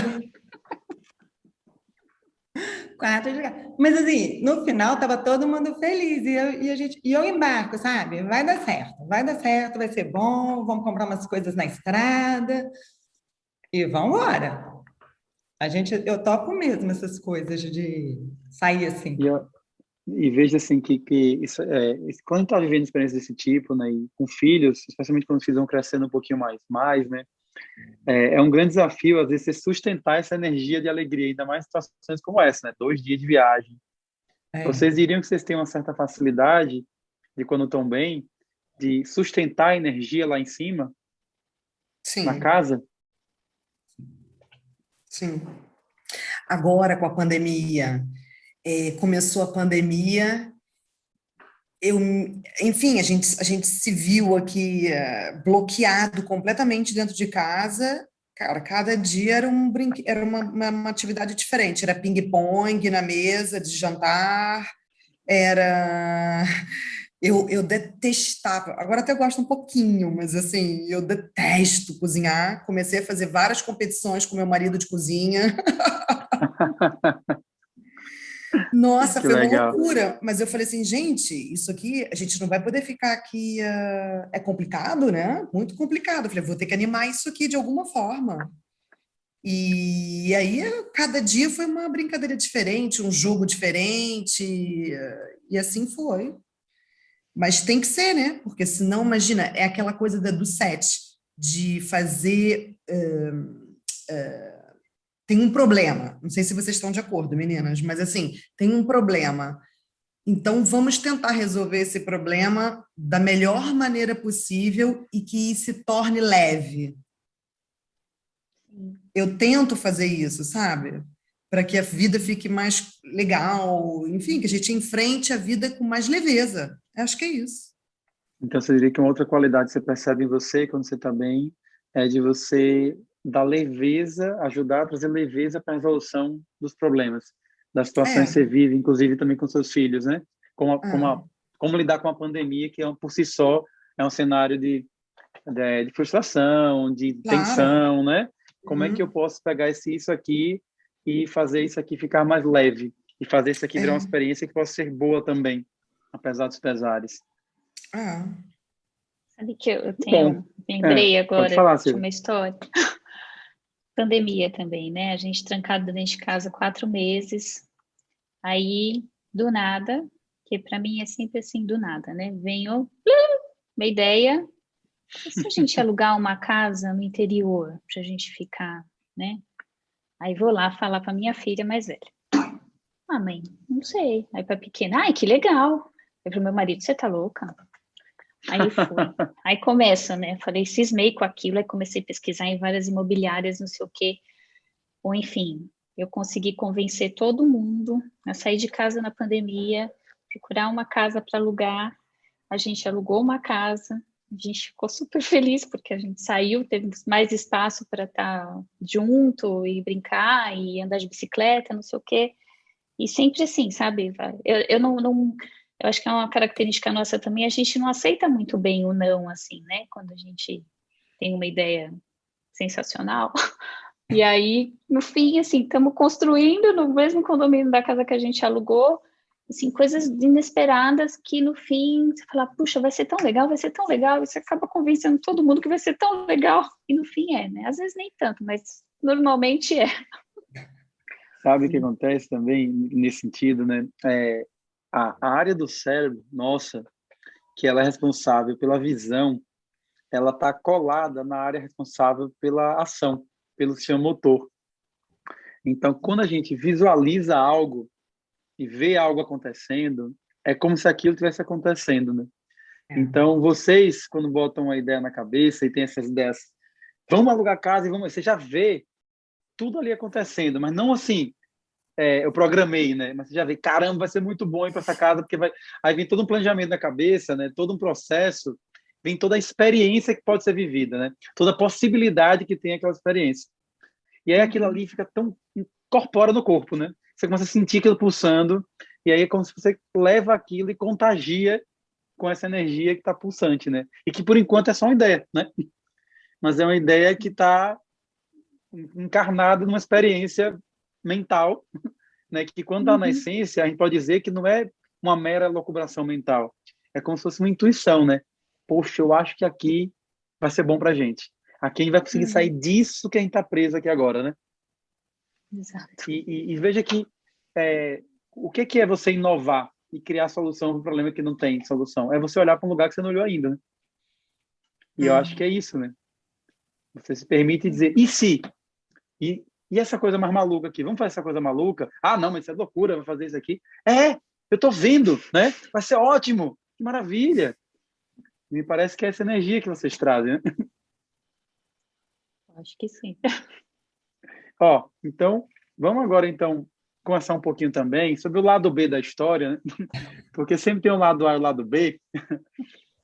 4 dias. Mas assim, no final estava todo mundo feliz e eu embarco, sabe? Vai dar certo, vai ser bom, vamos comprar umas coisas na estrada e vamos embora. Eu topo mesmo essas coisas de sair assim. E, e vejo assim que quando a gente está vivendo experiências desse tipo, né, e com filhos, especialmente quando os filhos vão crescendo um pouquinho mais, né, é um grande desafio, às vezes, você sustentar essa energia de alegria, ainda mais em situações como essa, né, 2 dias de viagem. É. Vocês diriam que vocês têm uma certa facilidade de, quando estão bem, de sustentar a energia lá em cima, na Sim, casa? sim. Agora, com a pandemia, começou a pandemia, eu, enfim, a gente se viu aqui bloqueado completamente dentro de casa. Cara, cada dia era uma atividade diferente. Era ping-pong na mesa de jantar, era. Eu detestava, agora até gosto um pouquinho, mas assim, eu detesto cozinhar. Comecei a fazer várias competições com meu marido de cozinha. Nossa, Que foi uma legal. loucura. Mas eu falei assim, gente, isso aqui, a gente não vai poder ficar aqui. É complicado, né? Muito complicado. Eu falei, vou ter que animar isso aqui de alguma forma. E aí, cada dia foi uma brincadeira diferente, um jogo diferente, e assim foi. Mas tem que ser, né? Porque senão, imagina, é aquela coisa do set, de fazer. Tem um problema. Não sei se vocês estão de acordo, meninas, mas assim, tem um problema. Então, vamos tentar resolver esse problema da melhor maneira possível e que se torne leve. Eu tento fazer isso, sabe? Para que a vida fique mais legal, enfim, que a gente enfrente a vida com mais leveza. Acho que é isso. Então, você diria que uma outra qualidade que você percebe em você, quando você está bem, é de você dar leveza, ajudar a trazer leveza para a resolução dos problemas, das situações que É, você vive, inclusive também com seus filhos, né? Como, é, como lidar com a pandemia, que por si só é um cenário de frustração, de claro. tensão, né? Como é que eu Uhum. posso pegar isso aqui e fazer isso aqui ficar mais leve? E fazer isso aqui virar uma É, experiência que possa ser boa também, apesar dos pesares. é. Sabe que eu Bom, lembrei pode agora falar, de Silvia. uma história. Pandemia também, né? A gente trancado dentro de casa 4 meses. Aí, do nada, que para mim é sempre assim, do nada, né? Venho uma ideia. E se a gente alugar uma casa no interior para a gente ficar, né? Aí vou lá falar para minha filha mais velha. Ah, mãe, não sei. Aí para pequena, ai, que legal. Aí para meu marido, você tá louca? Aí fui. Aí começa, né? Falei, cismei com aquilo, aí comecei a pesquisar em várias imobiliárias, não sei o quê. Ou enfim, eu consegui convencer todo mundo a sair de casa na pandemia, procurar uma casa para alugar. A gente alugou uma casa, a gente ficou super feliz porque a gente saiu, teve mais espaço para estar junto e brincar e andar de bicicleta, não sei o quê. E sempre assim, sabe? Eu não, eu acho que é uma característica nossa também, a gente não aceita muito bem o não, assim, né? Quando a gente tem uma ideia sensacional, E aí, no fim, assim, estamos construindo no mesmo condomínio da casa que a gente alugou, assim, coisas inesperadas que no fim você fala, puxa, vai ser tão legal, e você acaba convencendo todo mundo que vai ser tão legal, e no fim é, né? Às vezes nem tanto, mas normalmente é. Sabe o que acontece também nesse sentido, né? A área do cérebro, nossa, que ela é responsável pela visão, ela está colada na área responsável pela ação, pelo sistema motor. Então, quando a gente visualiza algo e vê algo acontecendo, é como se aquilo estivesse acontecendo, né? Então, vocês, quando botam uma ideia na cabeça e tem essas ideias, vamos alugar casa e vamos... Você já vê tudo ali acontecendo, mas não assim, eu programei, né? Mas você já vê, caramba, vai ser muito bom ir para essa casa, porque vai... Aí vem todo um planejamento na cabeça, né? Todo um processo, vem toda a experiência que pode ser vivida, né? Toda a possibilidade que tem aquela experiência. E aí aquilo ali fica tão... incorpora no corpo, né? Você começa a sentir aquilo pulsando, e aí é como se você leva aquilo e contagia com essa energia que está pulsante, né? E que por enquanto é só uma ideia, né? Mas é uma ideia que está encarnada numa experiência mental, né? Que quando está na essência, a gente pode dizer que não é uma mera locubração mental, é como se fosse uma intuição, né? Poxa, eu acho que aqui vai ser bom para a gente. Aqui a gente vai conseguir sair disso que a gente está preso aqui agora, né? Exato. E veja que o que é você inovar e criar solução para um problema que não tem solução? É você olhar para um lugar que você não olhou ainda, né? E eu acho que é isso, né? Você se permite dizer, e se? E essa coisa mais maluca aqui? Vamos fazer essa coisa maluca? Ah, não, mas isso é loucura, vou fazer isso aqui. Eu tô vendo, né? Vai ser ótimo, que maravilha. Me parece que é essa energia que vocês trazem, né? Acho que sim. Ó, então, vamos agora, então, conversar um pouquinho também sobre o lado B da história, né? Porque sempre tem um lado A e um lado B,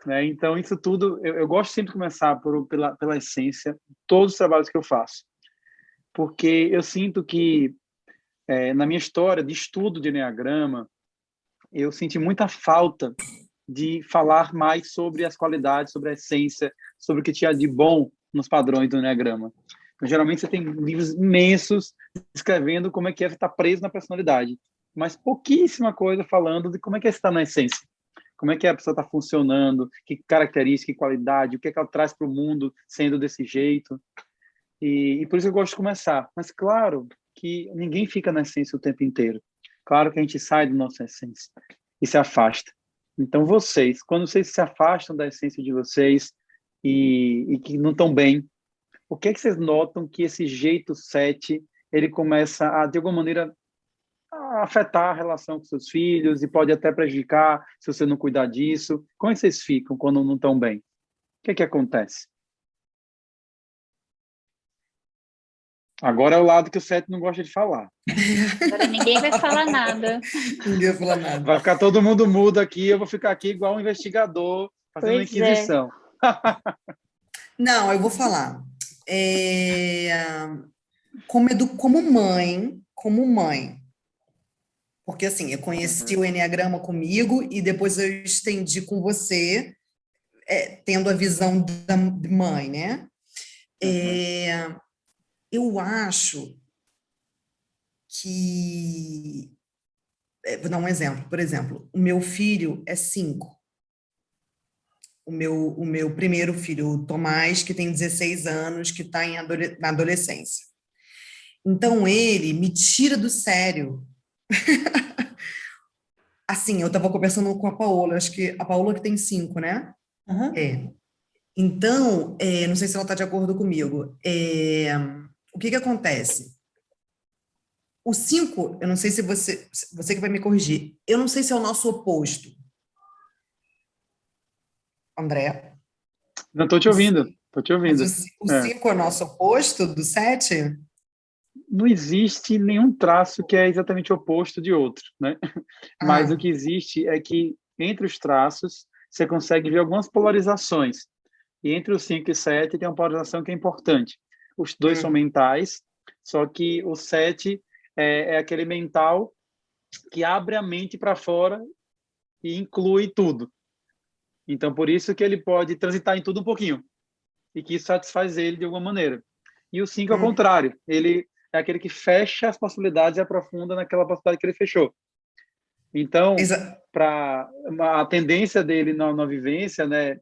né? Então, isso tudo, eu gosto sempre de começar pela essência, todos os trabalhos que eu faço. Porque eu sinto que, na minha história de estudo de Enneagrama, eu senti muita falta de falar mais sobre as qualidades, sobre a essência, sobre o que tinha de bom nos padrões do Enneagrama. Então, geralmente você tem livros imensos descrevendo como é que estar preso na personalidade, mas pouquíssima coisa falando de como é que está na essência. Como é que a pessoa está funcionando, que característica, que qualidade, o que é que ela traz para o mundo sendo desse jeito. E por isso eu gosto de começar. Mas claro que ninguém fica na essência o tempo inteiro. Claro que a gente sai da nossa essência e se afasta. Então vocês, quando vocês se afastam da essência de vocês e que não estão bem, o que é que vocês notam que esse jeito 7 ele começa a, de alguma maneira, a afetar a relação com seus filhos e pode até prejudicar se você não cuidar disso? Como é que vocês ficam quando não estão bem? O que é que acontece? Agora é o lado que o 7 não gosta de falar. Agora ninguém vai falar nada. Ninguém fala nada. Vai ficar todo mundo mudo aqui, eu vou ficar aqui igual um investigador fazendo uma inquisição. Não, eu vou falar. Como mãe, porque assim, eu conheci o Enneagrama comigo e depois eu estendi com você, tendo a visão da mãe, né? Eu acho que... vou dar um exemplo. Por exemplo, o meu filho é 5. O meu primeiro filho, o Tomás, que tem 16 anos, que está na adolescência. Então, ele me tira do sério. Assim, eu estava conversando com a Paola, acho que a Paola que tem 5, né? Uhum. Então, não sei se ela está de acordo comigo. O que acontece? O 5, eu não sei se você que vai me corrigir, eu não sei se é o nosso oposto. André? Não, estou te ouvindo. Estou te Mas ouvindo. o 5 é o nosso oposto do 7? Não existe nenhum traço que é exatamente oposto de outro, né? Mas o que existe é que entre os traços você consegue ver algumas polarizações. E entre os 5 e 7 tem uma polarização que é importante. Os dois são mentais, só que o 7 é aquele mental que abre a mente para fora e inclui tudo. Então, por isso que ele pode transitar em tudo um pouquinho. E que isso satisfaz ele de alguma maneira. E o 5 é o contrário. Ele é aquele que fecha as possibilidades e aprofunda naquela possibilidade que ele fechou. Então, para a tendência dele na vivência, né,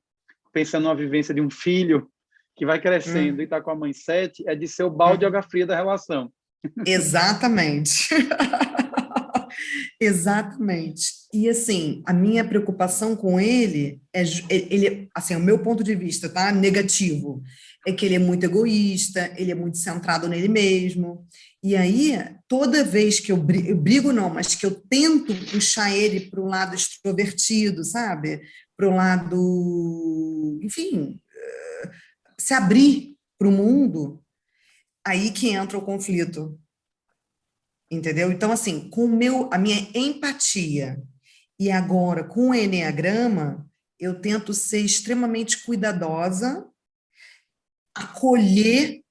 pensando na vivência de um filho que vai crescendo e está com a mãe 7, é de ser o balde de água fria da relação. Exatamente. Exatamente. E assim, a minha preocupação com ele ele, assim, o meu ponto de vista, tá? Negativo, é que ele é muito egoísta, ele é muito centrado nele mesmo. E aí, toda vez que eu brigo não, mas que eu tento puxar ele para o lado extrovertido, sabe? Para o lado, enfim, se abrir para o mundo, aí que entra o conflito. Entendeu? Então, assim, a minha empatia e agora com o enneagrama, eu tento ser extremamente cuidadosa, acolher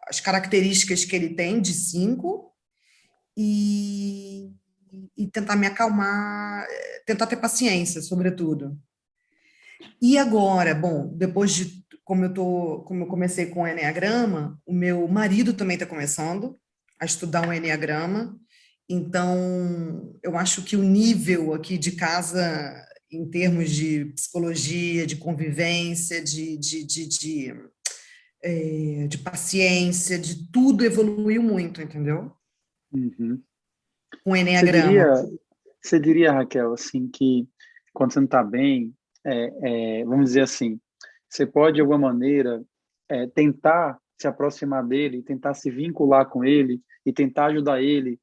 as características que ele tem de 5 e, e tentar me acalmar, tentar ter paciência, sobretudo. E agora, bom, depois de como eu comecei com o enneagrama, o meu marido também está começando a estudar o enneagrama. Então, eu acho que o nível aqui de casa, em termos de psicologia, de convivência, de paciência, de tudo evoluiu muito, entendeu? Uhum. Com o enneagrama. Você diria, Raquel, assim, que quando você não está bem, vamos dizer assim, você pode, de alguma maneira, tentar se aproximar dele, tentar se vincular com ele e tentar ajudar ele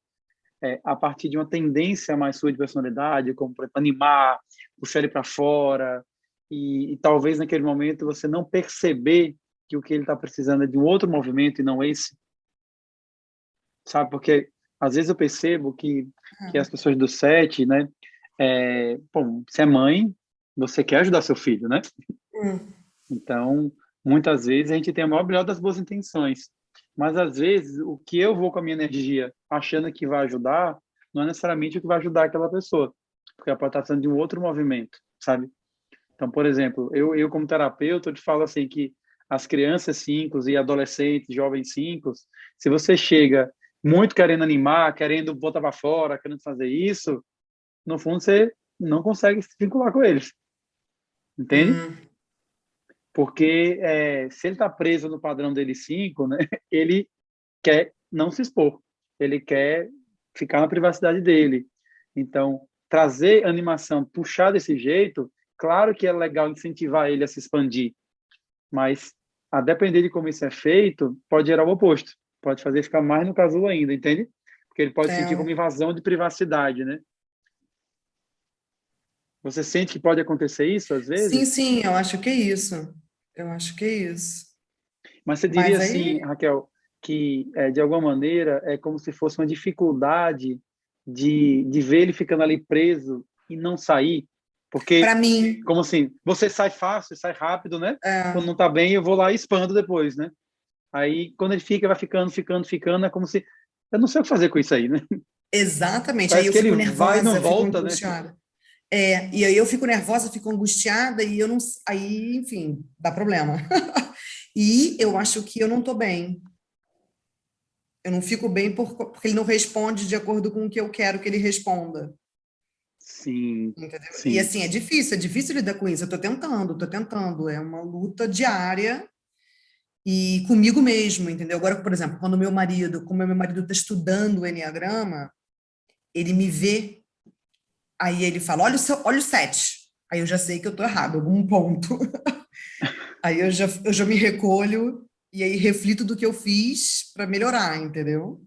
a partir de uma tendência mais sua de personalidade, como, por exemplo, animar, puxar ele para fora, e talvez naquele momento você não perceber que o que ele está precisando é de um outro movimento e não esse, sabe? Porque às vezes eu percebo que as pessoas do 7, né? Bom, você é mãe, você quer ajudar seu filho, né? Então, muitas vezes a gente tem a maior melhor das boas intenções, mas às vezes o que eu vou com a minha energia achando que vai ajudar, não é necessariamente o que vai ajudar aquela pessoa, porque ela pode estar precisando de um outro movimento, sabe? Então, por exemplo, eu como terapeuta, eu te falo assim que as crianças 5 e adolescentes, jovens 5, se você chega muito querendo animar, querendo botar para fora, querendo fazer isso, no fundo você não consegue se vincular com eles, entende? Porque se ele está preso no padrão dele 5, né, ele quer não se expor, ele quer ficar na privacidade dele. Então, trazer animação, puxar desse jeito, claro que é legal incentivar ele a se expandir, mas a depender de como isso é feito, pode gerar o oposto, pode fazer ficar mais no casulo ainda, entende? Porque ele pode sentir como invasão de privacidade, né? Você sente que pode acontecer isso às Sim, vezes? sim, eu acho que é isso. Eu acho que é isso. Mas você diria Mas assim, aí, Raquel, que de alguma maneira é como se fosse uma dificuldade de ver ele ficando ali preso e não sair? para Porque, mim, como assim, você sai fácil, sai rápido, né? Quando é, não está bem, eu vou lá e expando depois, né? Aí, quando ele fica, vai ficando, é como se... Eu não sei o que fazer com isso aí, né? exatamente, aí Parece eu que ele fico vai e não nervosa, fico volta, né? angustiada. E aí eu fico nervosa, fico angustiada e eu não, aí, enfim, dá problema. E eu acho que eu não estou bem. Eu não fico bem porque ele não responde de acordo com o que eu quero que ele responda. Sim, Entendeu? E sim. assim, é difícil lidar com isso. Eu estou tentando. É uma luta diária e comigo mesmo, entendeu? Agora, por exemplo, como meu marido está estudando o Enneagrama, ele me vê, aí ele fala, olha o 7. Aí eu já sei que eu estou errado, algum ponto. Aí eu já me recolho e aí reflito do que eu fiz para melhorar, entendeu?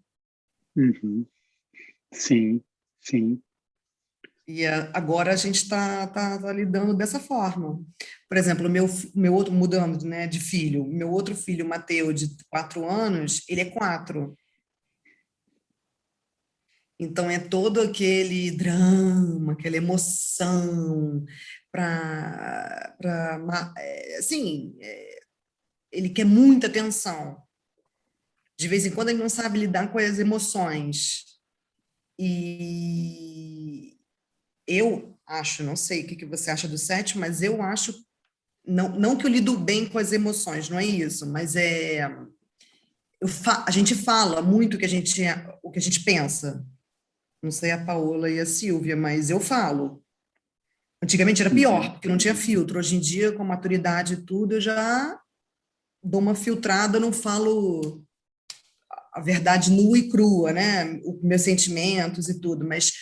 Uhum. Sim, sim. E agora a gente tá lidando dessa forma. Por exemplo, o meu outro, mudando, né, de filho, o meu outro filho, o Mateu, de 4 anos, ele é 4. Então é todo aquele drama, aquela emoção, assim, ele quer muita atenção. De vez em quando ele não sabe lidar com as emoções. E eu acho, não sei o que você acha do 7, mas eu acho não que eu lido bem com as emoções, não é isso, mas a gente fala muito o que a gente pensa. Não sei a Paola e a Silvia, mas eu falo. Antigamente era pior, porque não tinha filtro. Hoje em dia, com a maturidade e tudo, eu já dou uma filtrada, não falo a verdade nua e crua, né? Os meus sentimentos e tudo, mas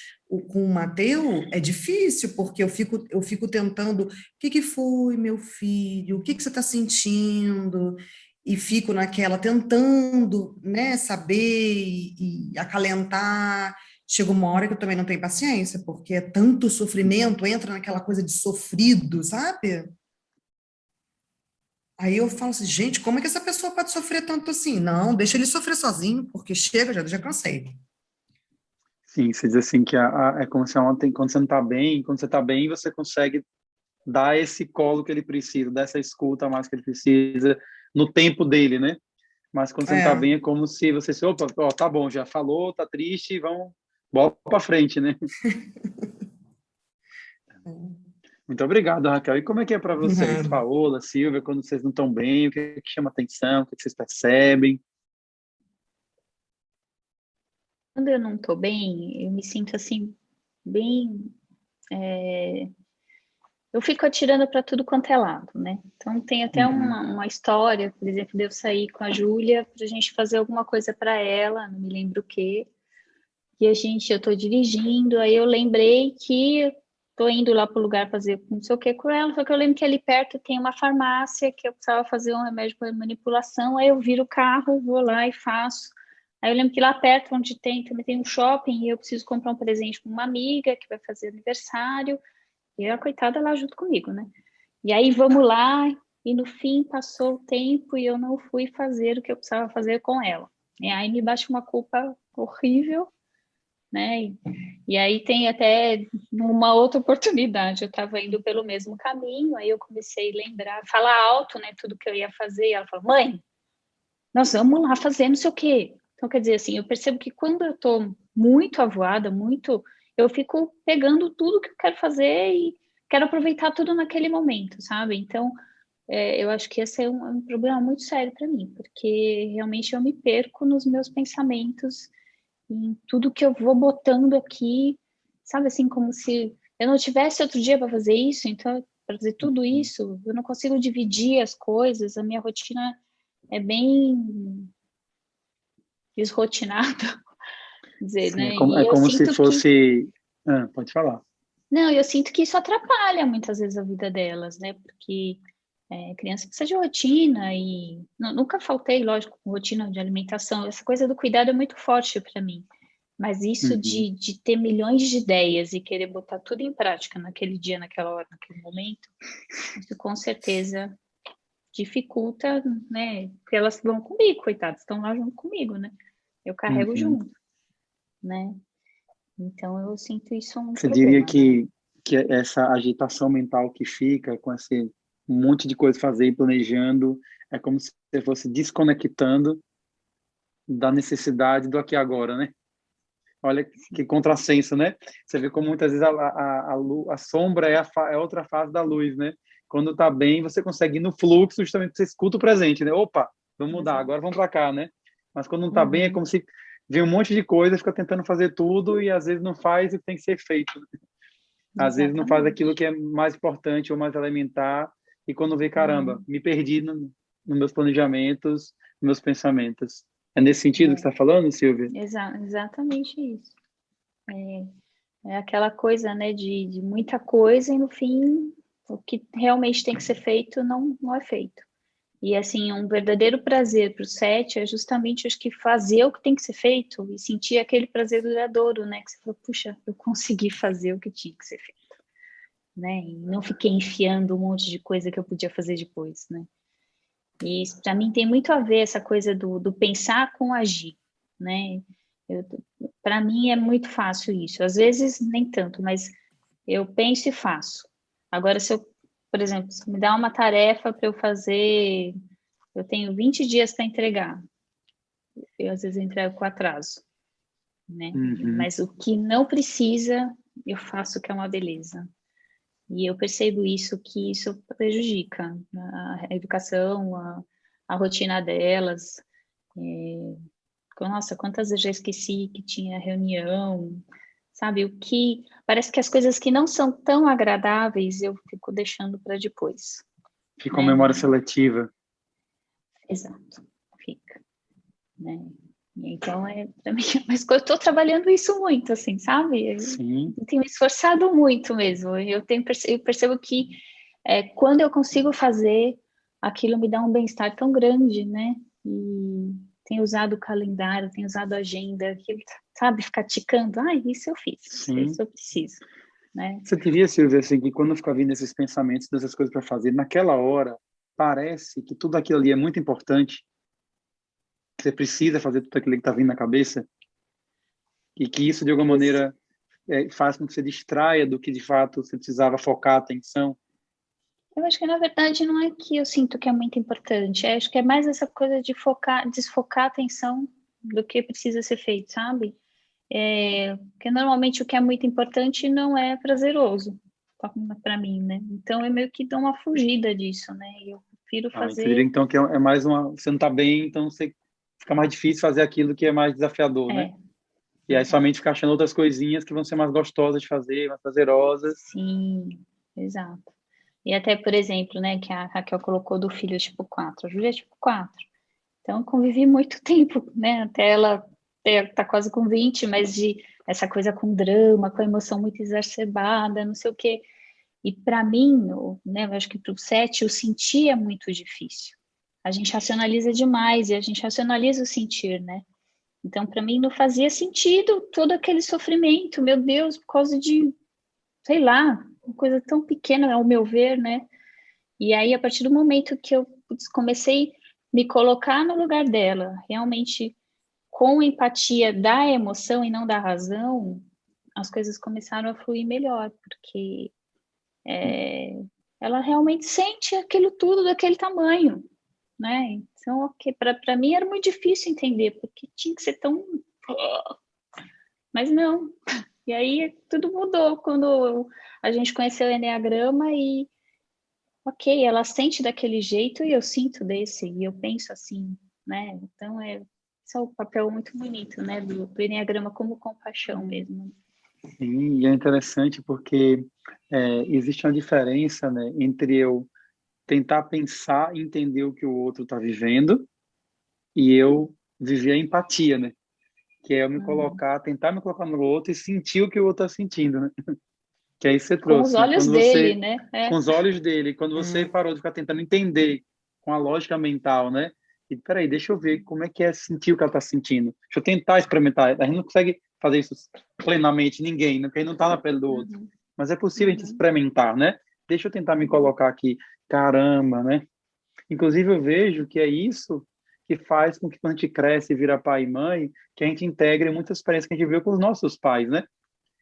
com o Mateu é difícil, porque eu fico tentando, o que foi, meu filho? O que você está sentindo? E fico naquela, tentando, né, saber e acalentar. Chega uma hora que eu também não tenho paciência, porque é tanto sofrimento, entra naquela coisa de sofrido, sabe? Aí eu falo assim, gente, como é que essa pessoa pode sofrer tanto assim? Não, deixa ele sofrer sozinho, porque chega, já cansei. Sim, você diz assim que é como se quando você não está bem, quando você está bem, você consegue dar esse colo que ele precisa, dar essa escuta mais que ele precisa, no tempo dele, né? Mas quando você não está É. bem, é como se você se, opa, ó, tá bom, já falou, tá triste, vamos, bola para frente, né? Muito obrigado, Raquel. E como é que é para vocês, Nada. Paola, Silvia, quando vocês não estão bem, o que é que chama atenção, o que é que vocês percebem? Quando eu não tô bem, eu me sinto assim, bem. Eu fico atirando para tudo quanto é lado, né? Então, tem até Uhum. uma história, por exemplo, de eu sair com a Júlia para a gente fazer alguma coisa para ela, não me lembro o quê. E eu tô dirigindo, aí eu lembrei que tô indo lá pro lugar fazer não sei o que com ela, só que eu lembro que ali perto tem uma farmácia que eu precisava fazer um remédio para manipulação, aí eu viro o carro, vou lá e faço. Aí eu lembro que lá perto, onde também tem um shopping, e eu preciso comprar um presente para uma amiga que vai fazer aniversário, e a coitada lá junto comigo, né? E aí vamos lá, e no fim passou o tempo e eu não fui fazer o que eu precisava fazer com ela. E aí me bate uma culpa horrível, né? E aí tem até uma outra oportunidade, eu estava indo pelo mesmo caminho, aí eu comecei a lembrar, falar alto, né, tudo que eu ia fazer, e ela falou, mãe, nós vamos lá fazer não sei o quê. Então, quer dizer, assim, eu percebo que quando eu estou muito avoada, eu fico pegando tudo que eu quero fazer e quero aproveitar tudo naquele momento, sabe? Então, eu acho que esse é um problema muito sério para mim, porque realmente eu me perco nos meus pensamentos, em tudo que eu vou botando aqui, sabe, assim, como se eu não tivesse outro dia para fazer isso, então, para fazer tudo isso, eu não consigo dividir as coisas, a minha rotina é bem desrotinada, dizer, Sim, né? é E eu como se sinto que, fosse... Ah, pode falar. não, eu sinto que isso atrapalha muitas vezes a vida delas, né? Porque criança precisa de rotina e nunca faltei, lógico, com rotina de alimentação. Essa coisa do cuidado é muito forte para mim. Mas isso Uhum. de ter milhões de ideias e querer botar tudo em prática naquele dia, naquela hora, naquele momento, isso com certeza dificulta, né? Porque elas vão comigo, coitadas, estão lá junto comigo, né? Eu carrego Uhum. junto, né? Então eu sinto isso um Você diria problema, né? que essa agitação mental que fica com esse monte de coisa a fazer e planejando, é como se você fosse desconectando da necessidade do aqui e agora, né? Olha que contrassenso, né? Você vê como muitas vezes a sombra é outra fase da luz, né? Quando tá bem, você consegue ir no fluxo, justamente porque você escuta o presente, né? Opa, vamos mudar, Exato. agora vamos para cá, né? Mas quando não tá bem, é Uhum, como se vê um monte de coisa, fica tentando fazer tudo e às vezes não faz o que tem que ser feito. Às vezes não faz aquilo exatamente. que é mais importante ou mais elementar e quando vê, caramba, Uhum, me perdi nos meus planejamentos, nos meus pensamentos. É nesse sentido que você é, está falando, Silvia? exatamente isso. É aquela coisa, né, de muita coisa e no fim o que realmente tem que ser feito não é feito. E assim, um verdadeiro prazer para o set é justamente, acho que fazer o que tem que ser feito e sentir aquele prazer duradouro, né? Que você fala, puxa, eu consegui fazer o que tinha que ser feito, né? E não fiquei enfiando um monte de coisa que eu podia fazer depois, né? E isso, para mim, tem muito a ver essa coisa do pensar com agir, né? Para mim é muito fácil isso. Às vezes, nem tanto, mas eu penso e faço. Agora, se eu, por exemplo, se me dá uma tarefa para eu fazer, eu tenho 20 dias para entregar. Eu, às vezes, entrego com atraso, né? Uhum. Mas o que não precisa, eu faço que é uma beleza. E eu percebo isso, que isso prejudica a educação, a rotina delas. Nossa, quantas vezes eu já esqueci que tinha reunião, sabe? Parece que as coisas que não são tão agradáveis eu fico deixando para depois, Fica uma né? memória seletiva. Exato, fica, né? Então, para mim, mas eu estou trabalhando isso muito, assim, sabe? Sim. Eu tenho me esforçado muito mesmo. Eu percebo que quando eu consigo fazer, aquilo me dá um bem-estar tão grande, né? E tenho usado o calendário, tenho usado a agenda, aquilo, sabe? Ficar ticando, isso eu fiz, Sim. isso eu preciso, né? Você diria, Silvia, assim, que quando fica vindo esses pensamentos, dessas coisas para fazer, naquela hora, parece que tudo aquilo ali é muito importante, que você precisa fazer tudo aquilo que está vindo na cabeça, e que isso, de alguma maneira, faz com que você distraia do que, de fato, você precisava focar a atenção? Eu acho que, na verdade, não é que eu sinto que é muito importante. Acho que é mais essa coisa de desfocar a atenção do que precisa ser feito, sabe? Porque normalmente o que é muito importante não é prazeroso para mim, né? Então eu meio que dou uma fugida disso, né? Eu prefiro Você diria, fazer. então, que é mais uma... Você não está bem, então fica mais difícil fazer aquilo que é mais desafiador, né? E aí Exato. somente ficar achando outras coisinhas que vão ser mais gostosas de fazer, mais prazerosas. Sim, exato. E até, por exemplo, né, que a Raquel colocou do filho tipo 4, a Júlia é tipo 4. Então, eu convivi muito tempo, né? Até ela tá quase com 20, mas de essa coisa com drama, com a emoção muito exacerbada, não sei o quê. E para mim, né, eu acho que para o 7, o sentir é muito difícil. A gente racionaliza demais e a gente racionaliza o sentir, né? Então, para mim, não fazia sentido todo aquele sofrimento, meu Deus, por causa de, sei lá, uma coisa tão pequena, ao meu ver, né? E aí, a partir do momento que eu comecei a me colocar no lugar dela, realmente com empatia da emoção e não da razão, as coisas começaram a fluir melhor, porque ela realmente sente aquilo tudo daquele tamanho, né? Então, ok, para mim era muito difícil entender, porque tinha que ser tão... Mas não. E aí tudo mudou quando a gente conheceu o Enneagrama e, ok, ela sente daquele jeito e eu sinto desse, e eu penso assim, né? Então, esse é um papel muito bonito, né? Do Enneagrama como compaixão mesmo. Sim, e é interessante porque existe uma diferença, né, entre eu tentar pensar e entender o que o outro está vivendo e eu viver a empatia, né? Que é eu tentar me colocar no outro e sentir o que o outro está sentindo, né? Que é isso que você Com os trouxe, né? olhos dele, né? Com os olhos dele, quando você parou de ficar tentando entender com a lógica mental, né? E peraí, deixa eu ver como é que é sentir o que ela está sentindo. Deixa eu tentar experimentar. A gente não consegue fazer isso plenamente, ninguém, né? Porque a gente não está na pele do outro. Mas é possível a gente experimentar, né? Deixa eu tentar me colocar aqui. Caramba, né? Inclusive, eu vejo que é isso que faz com que quando a gente cresce e vira pai e mãe, que a gente integre muitas experiências que a gente viu com os nossos pais, né?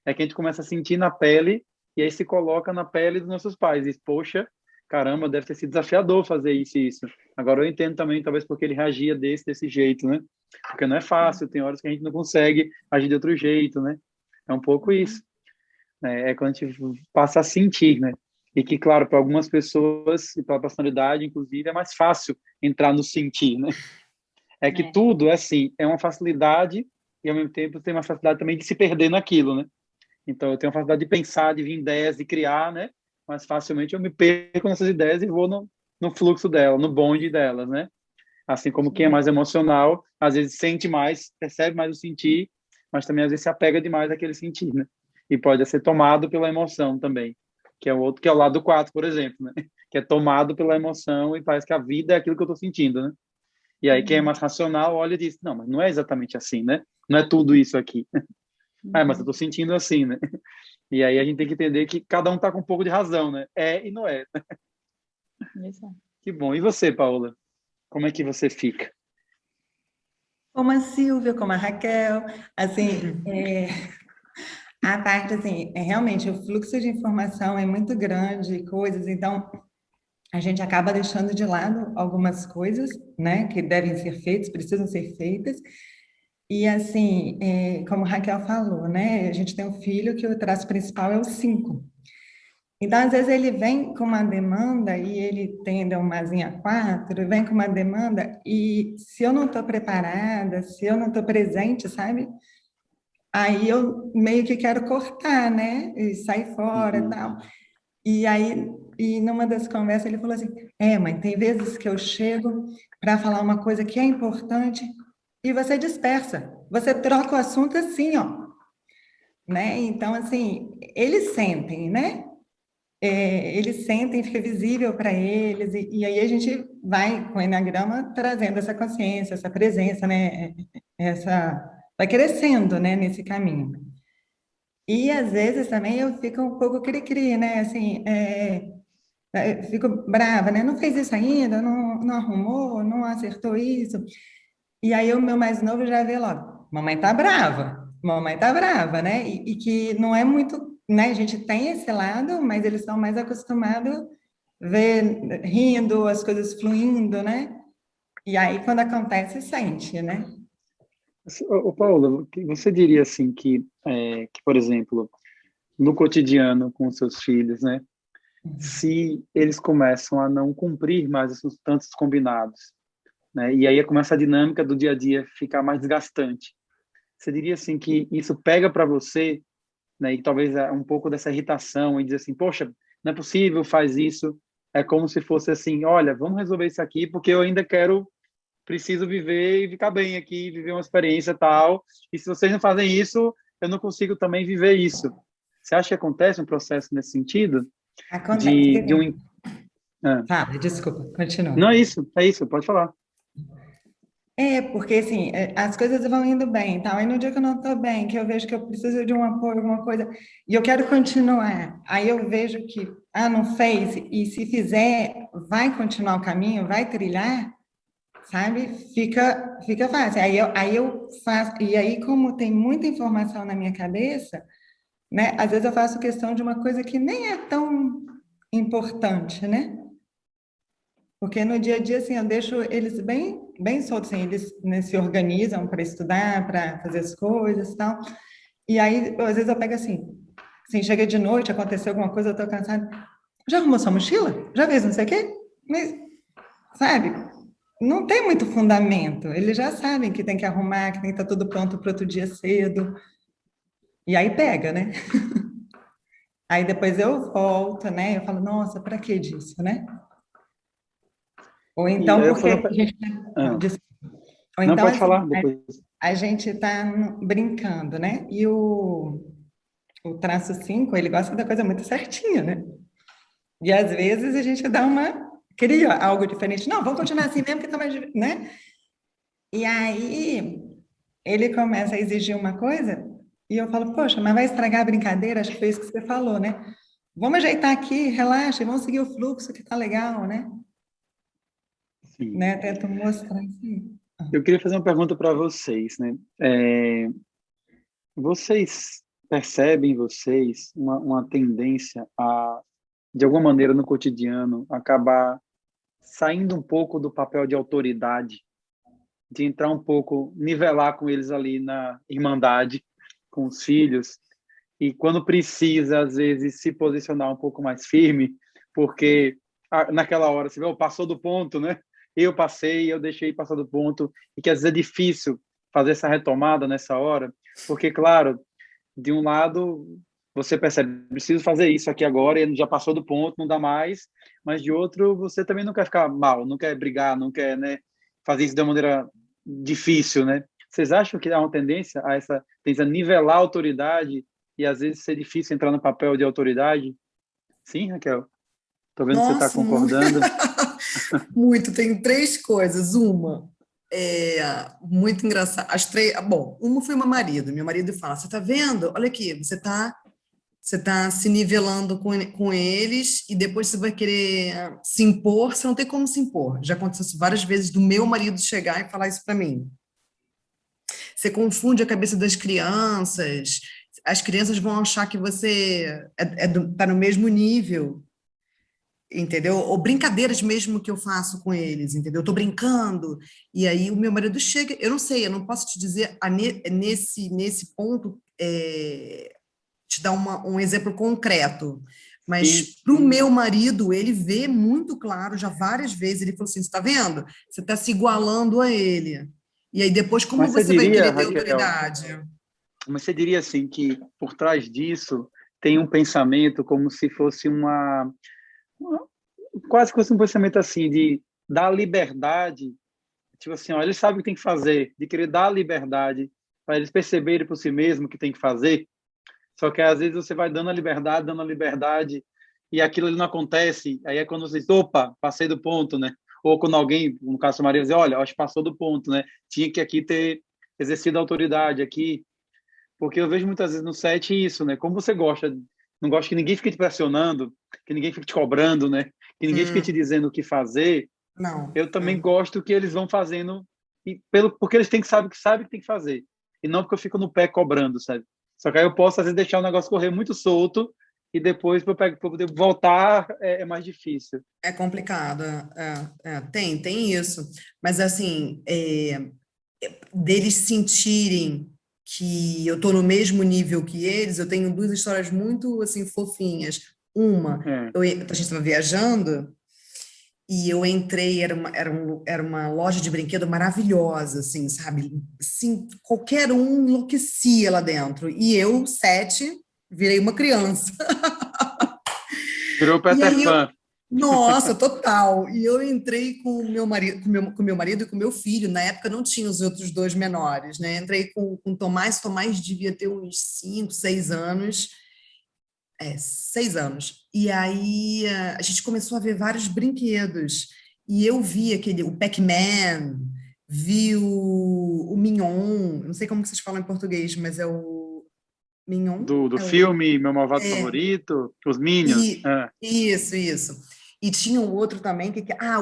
É que a gente começa a sentir na pele e aí se coloca na pele dos nossos pais. E, poxa, caramba, deve ter sido desafiador fazer isso e isso. Agora eu entendo também, talvez, porque ele reagia desse jeito, né? Porque não é fácil, tem horas que a gente não consegue agir de outro jeito, né? É um pouco isso. É quando a gente passa a sentir, né? E que, claro, para algumas pessoas e para a personalidade, inclusive, é mais fácil entrar no sentir, né? É que tudo, assim, é uma facilidade e, ao mesmo tempo, tem uma facilidade também de se perder naquilo, né? Então, eu tenho a facilidade de pensar, de vir ideias, de criar, né? Mas facilmente eu me perco nessas ideias e vou no fluxo dela, no bonde delas, né? Assim como quem é mais emocional, às vezes sente mais, percebe mais o sentir, mas também às vezes se apega demais àquele sentir, né? E pode ser tomado pela emoção também, que é o outro, que é o lado 4, por exemplo, né? Que é tomado pela emoção e parece que a vida é aquilo que eu estou sentindo, né? E aí quem é mais racional olha e diz, não, mas não é exatamente assim, né? Não é tudo isso aqui. Mas eu estou sentindo assim, né? E aí a gente tem que entender que cada um está com um pouco de razão, né? É e não é. Exato. Que bom. E você, Paula? Como é que você fica? Como a Silvia, como a Raquel, assim, a parte, assim, realmente o fluxo de informação é muito grande, coisas, então a gente acaba deixando de lado algumas coisas, né, que devem ser feitas, precisam ser feitas, e assim, como a Raquel falou, né, a gente tem um filho que o traço principal é o 5. Então, às vezes, ele vem com uma demanda e ele tem uma asinha 4, vem com uma demanda e se eu não estou preparada, se eu não estou presente, sabe? Aí eu meio que quero cortar, né? E sair fora e tal. E aí, e numa das conversas, ele falou assim: mãe, tem vezes que eu chego para falar uma coisa que é importante e você dispersa, você troca o assunto assim, ó. Né? Então, assim, eles sentem, né? Eles sentem, fica visível para eles, e aí a gente vai com o Eneagrama trazendo essa consciência, essa presença, né? Vai crescendo, né, nesse caminho. E às vezes também eu fico um pouco cri-cri, né? Assim, eu fico brava, né? Não fez isso ainda, não arrumou, não acertou isso. E aí o meu mais novo já vê logo, mamãe tá brava, né? E que não é muito, né? A gente tem esse lado, mas eles estão mais acostumados a ver rindo, as coisas fluindo, né? E aí quando acontece, sente, né? Ô, Paula, você diria assim que, por exemplo, no cotidiano com os seus filhos, né? Se eles começam a não cumprir mais os tantos combinados, né? E aí começa a dinâmica do dia a dia ficar mais desgastante. Você diria assim que isso pega para você, né? E talvez um pouco dessa irritação e dizer assim, poxa, não é possível, faz isso. É como se fosse assim, olha, vamos resolver isso aqui porque eu ainda preciso viver e ficar bem aqui, viver uma experiência tal. E se vocês não fazem isso, eu não consigo também viver isso. Você acha que acontece um processo nesse sentido? Acontece. De um... Ah. Fala, desculpa, continua. Não, é isso, pode falar. Porque assim, as coisas vão indo bem, tal. Aí no dia que eu não estou bem, que eu vejo que eu preciso de um apoio, alguma coisa, e eu quero continuar, aí eu vejo que, não fez, e se fizer, vai continuar o caminho, vai trilhar, sabe? Fica fácil. Aí eu faço, e aí como tem muita informação na minha cabeça, né? Às vezes eu faço questão de uma coisa que nem é tão importante, né? Porque no dia a dia, assim, eu deixo eles bem soltos, assim, eles, né, se organizam para estudar, para fazer as coisas e tal. E aí, às vezes eu pego assim, chega de noite, aconteceu alguma coisa, eu tô cansada. Já arrumou sua mochila? Já fez não sei o quê? Mas, sabe, não tem muito fundamento. Eles já sabem que tem que arrumar, que tem que estar tudo pronto para outro dia cedo. E aí pega, né? Aí depois eu volto, né? Eu falo, nossa, para que disso, né? Ou E então, aí eu porque falo, a gente... ah, Ou não então, pode assim, falar depois. a gente está brincando, né? E o traço 5 ele gosta da coisa muito certinha, né? E às vezes a gente cria algo diferente. Não, vamos continuar assim mesmo que tá mais, né? E aí ele começa a exigir uma coisa e eu falo, poxa, mas vai estragar a brincadeira? Acho que foi isso que você falou, né? Vamos ajeitar aqui, relaxa, vamos seguir o fluxo que tá legal, né? Sim. Né? Tento mostrar assim. Eu queria fazer uma pergunta para vocês, né? Vocês percebem, uma tendência a, de alguma maneira, no cotidiano, acabar saindo um pouco do papel de autoridade, de entrar um pouco, nivelar com eles ali na irmandade, com os filhos, e quando precisa, às vezes, se posicionar um pouco mais firme, porque naquela hora, você vê, passou do ponto, né? Eu passei, eu deixei passar do ponto, e que às vezes é difícil fazer essa retomada nessa hora, porque, claro, de um lado, você percebe, preciso fazer isso aqui agora, ele já passou do ponto, não dá mais, mas de outro, você também não quer ficar mal, não quer brigar, não quer, né, fazer isso de uma maneira difícil, né? Vocês acham que há uma tendência a nivelar a autoridade e às vezes ser difícil entrar no papel de autoridade? Sim, Raquel? Tô vendo que você está Nossa, concordando. muito. Tem três coisas. Uma é muito engraçada. As três. Bom, uma foi meu marido. Meu marido fala: Você está vendo? Olha aqui, você tá se nivelando com eles e depois você vai querer se impor. Você não tem como se impor. Já aconteceu isso várias vezes do meu marido chegar e falar isso para mim. Você confunde a cabeça das crianças. As crianças vão achar que você está no mesmo nível, entendeu? Ou brincadeiras mesmo que eu faço com eles, entendeu? Eu tô brincando, e aí o meu marido chega, eu não sei, eu não posso te dizer nesse ponto, te dar um exemplo concreto, Mas para o meu marido, ele vê muito claro, já várias vezes, ele falou assim, você está vendo? Você está se igualando a ele. E aí depois, como Mas você você vai diria, querer ter Raquel, autoridade? mas você diria assim que por trás disso tem um pensamento como se fosse quase que fosse um pensamento assim de dar liberdade, tipo assim, ó, eles sabem o que tem que fazer, de querer dar liberdade para eles perceberem por si mesmos o que tem que fazer. Só que às vezes você vai dando a liberdade, e aquilo ali não acontece. Aí é quando você diz, opa, passei do ponto, né? Ou quando alguém, no caso do Maria, diz, olha, acho que passou do ponto, né? Tinha que aqui ter exercido a autoridade aqui. Porque eu vejo muitas vezes no set isso, né? Como você gosta, não gosta que ninguém fique te pressionando, que ninguém fique te cobrando, né? Que ninguém fique te dizendo o que fazer. Não. Eu também gosto que eles vão fazendo porque eles têm que sabe que tem que fazer. E não porque eu fico no pé cobrando, sabe? Só que aí eu posso, às vezes, deixar o negócio correr muito solto e depois, para eu poder voltar, é mais difícil. É complicado, tem isso. Mas, assim, deles sentirem que eu estou no mesmo nível que eles, eu tenho duas histórias muito, assim, fofinhas. Uma, É. a gente estava viajando e eu entrei, era uma loja de brinquedo maravilhosa, assim, sabe? Assim, qualquer um enlouquecia lá dentro. E eu, 7, virei uma criança. Virou E Peter aí Pan. nossa, total. E eu entrei com o meu marido, com meu marido e com o meu filho. Na época não tinha os outros dois menores, né? Entrei com o Tomás. Tomás devia ter uns 5, 6 anos. 6 anos. E aí a gente começou a ver vários brinquedos. E eu vi o Pac-Man, vi o Mignon. Não sei como que vocês falam em português, mas é o Mignon? Do filme Meu Malvado É, Favorito, Os Minions. e isso. E tinha um outro também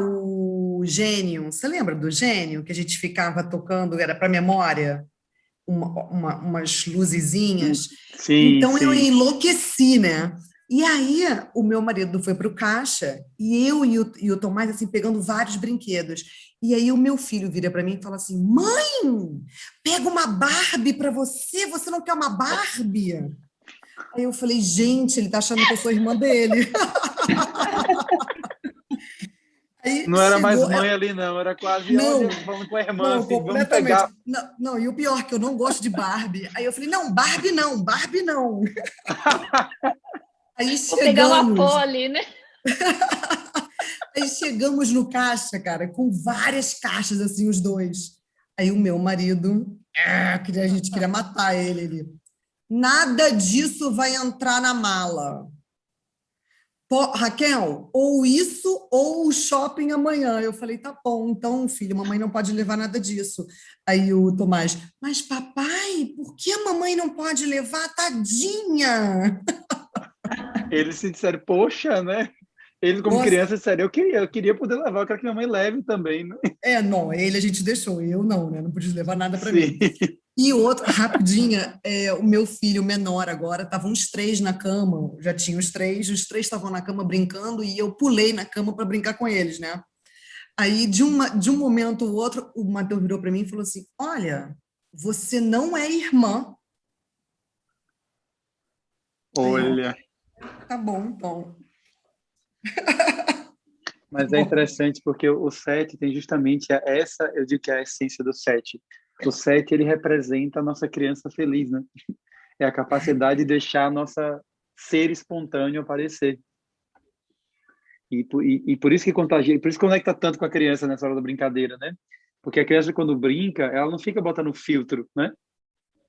o Gênio. Você lembra do Gênio que a gente ficava tocando, era para memória, umas luzezinhas. Sim, Então eu sim. enlouqueci, né? E aí o meu marido foi para o caixa e eu e o Tomás assim pegando vários brinquedos. E aí o meu filho vira para mim e fala assim: Mãe, pega uma Barbie para você. Você não quer uma Barbie? Aí eu falei, gente, ele tá achando que eu sou irmã dele. Aí Não era mais chegou. mãe ali, não. Era quase, Não, olha, falando com a irmã, não, assim, vamos completamente. pegar. Não, não, e o pior, que eu não gosto de Barbie. Aí eu falei, não, Barbie não, Barbie não. Aí Vou pegar uma chegamos, pole, né? aí chegamos no caixa, cara, com várias caixas, assim, os dois. Aí o meu marido, a gente queria matar ele. Nada disso vai entrar na mala. Raquel, ou isso ou o shopping amanhã. Eu falei, tá bom, então, filho, mamãe não pode levar nada disso. Aí o Tomás, mas papai, por que a mamãe não pode levar? Tadinha! Eles se disseram, poxa, né? Eles, como Nossa, criança, disseram, eu queria poder levar, eu quero que minha mãe leve também, né? não, ele a gente deixou, eu não, né? Não podia levar nada para Sim. mim. E outra, rapidinha, o meu filho menor agora, estavam os três na cama, já tinha os três estavam na cama brincando e eu pulei na cama para brincar com eles, né? Aí, de um momento ao outro, o Matheus virou para mim e falou assim: Olha, você não é irmã. Aí eu, Olha, tá bom, então. Tá mas é bom. interessante porque o 7 tem justamente essa, eu digo que é a essência do 7. O 7, ele representa a nossa criança feliz, né? É a capacidade de deixar a nossa ser espontâneo aparecer. E por isso que contagia, por isso que conecta tanto com a criança nessa hora da brincadeira, né? Porque a criança, quando brinca, ela não fica botando filtro, né?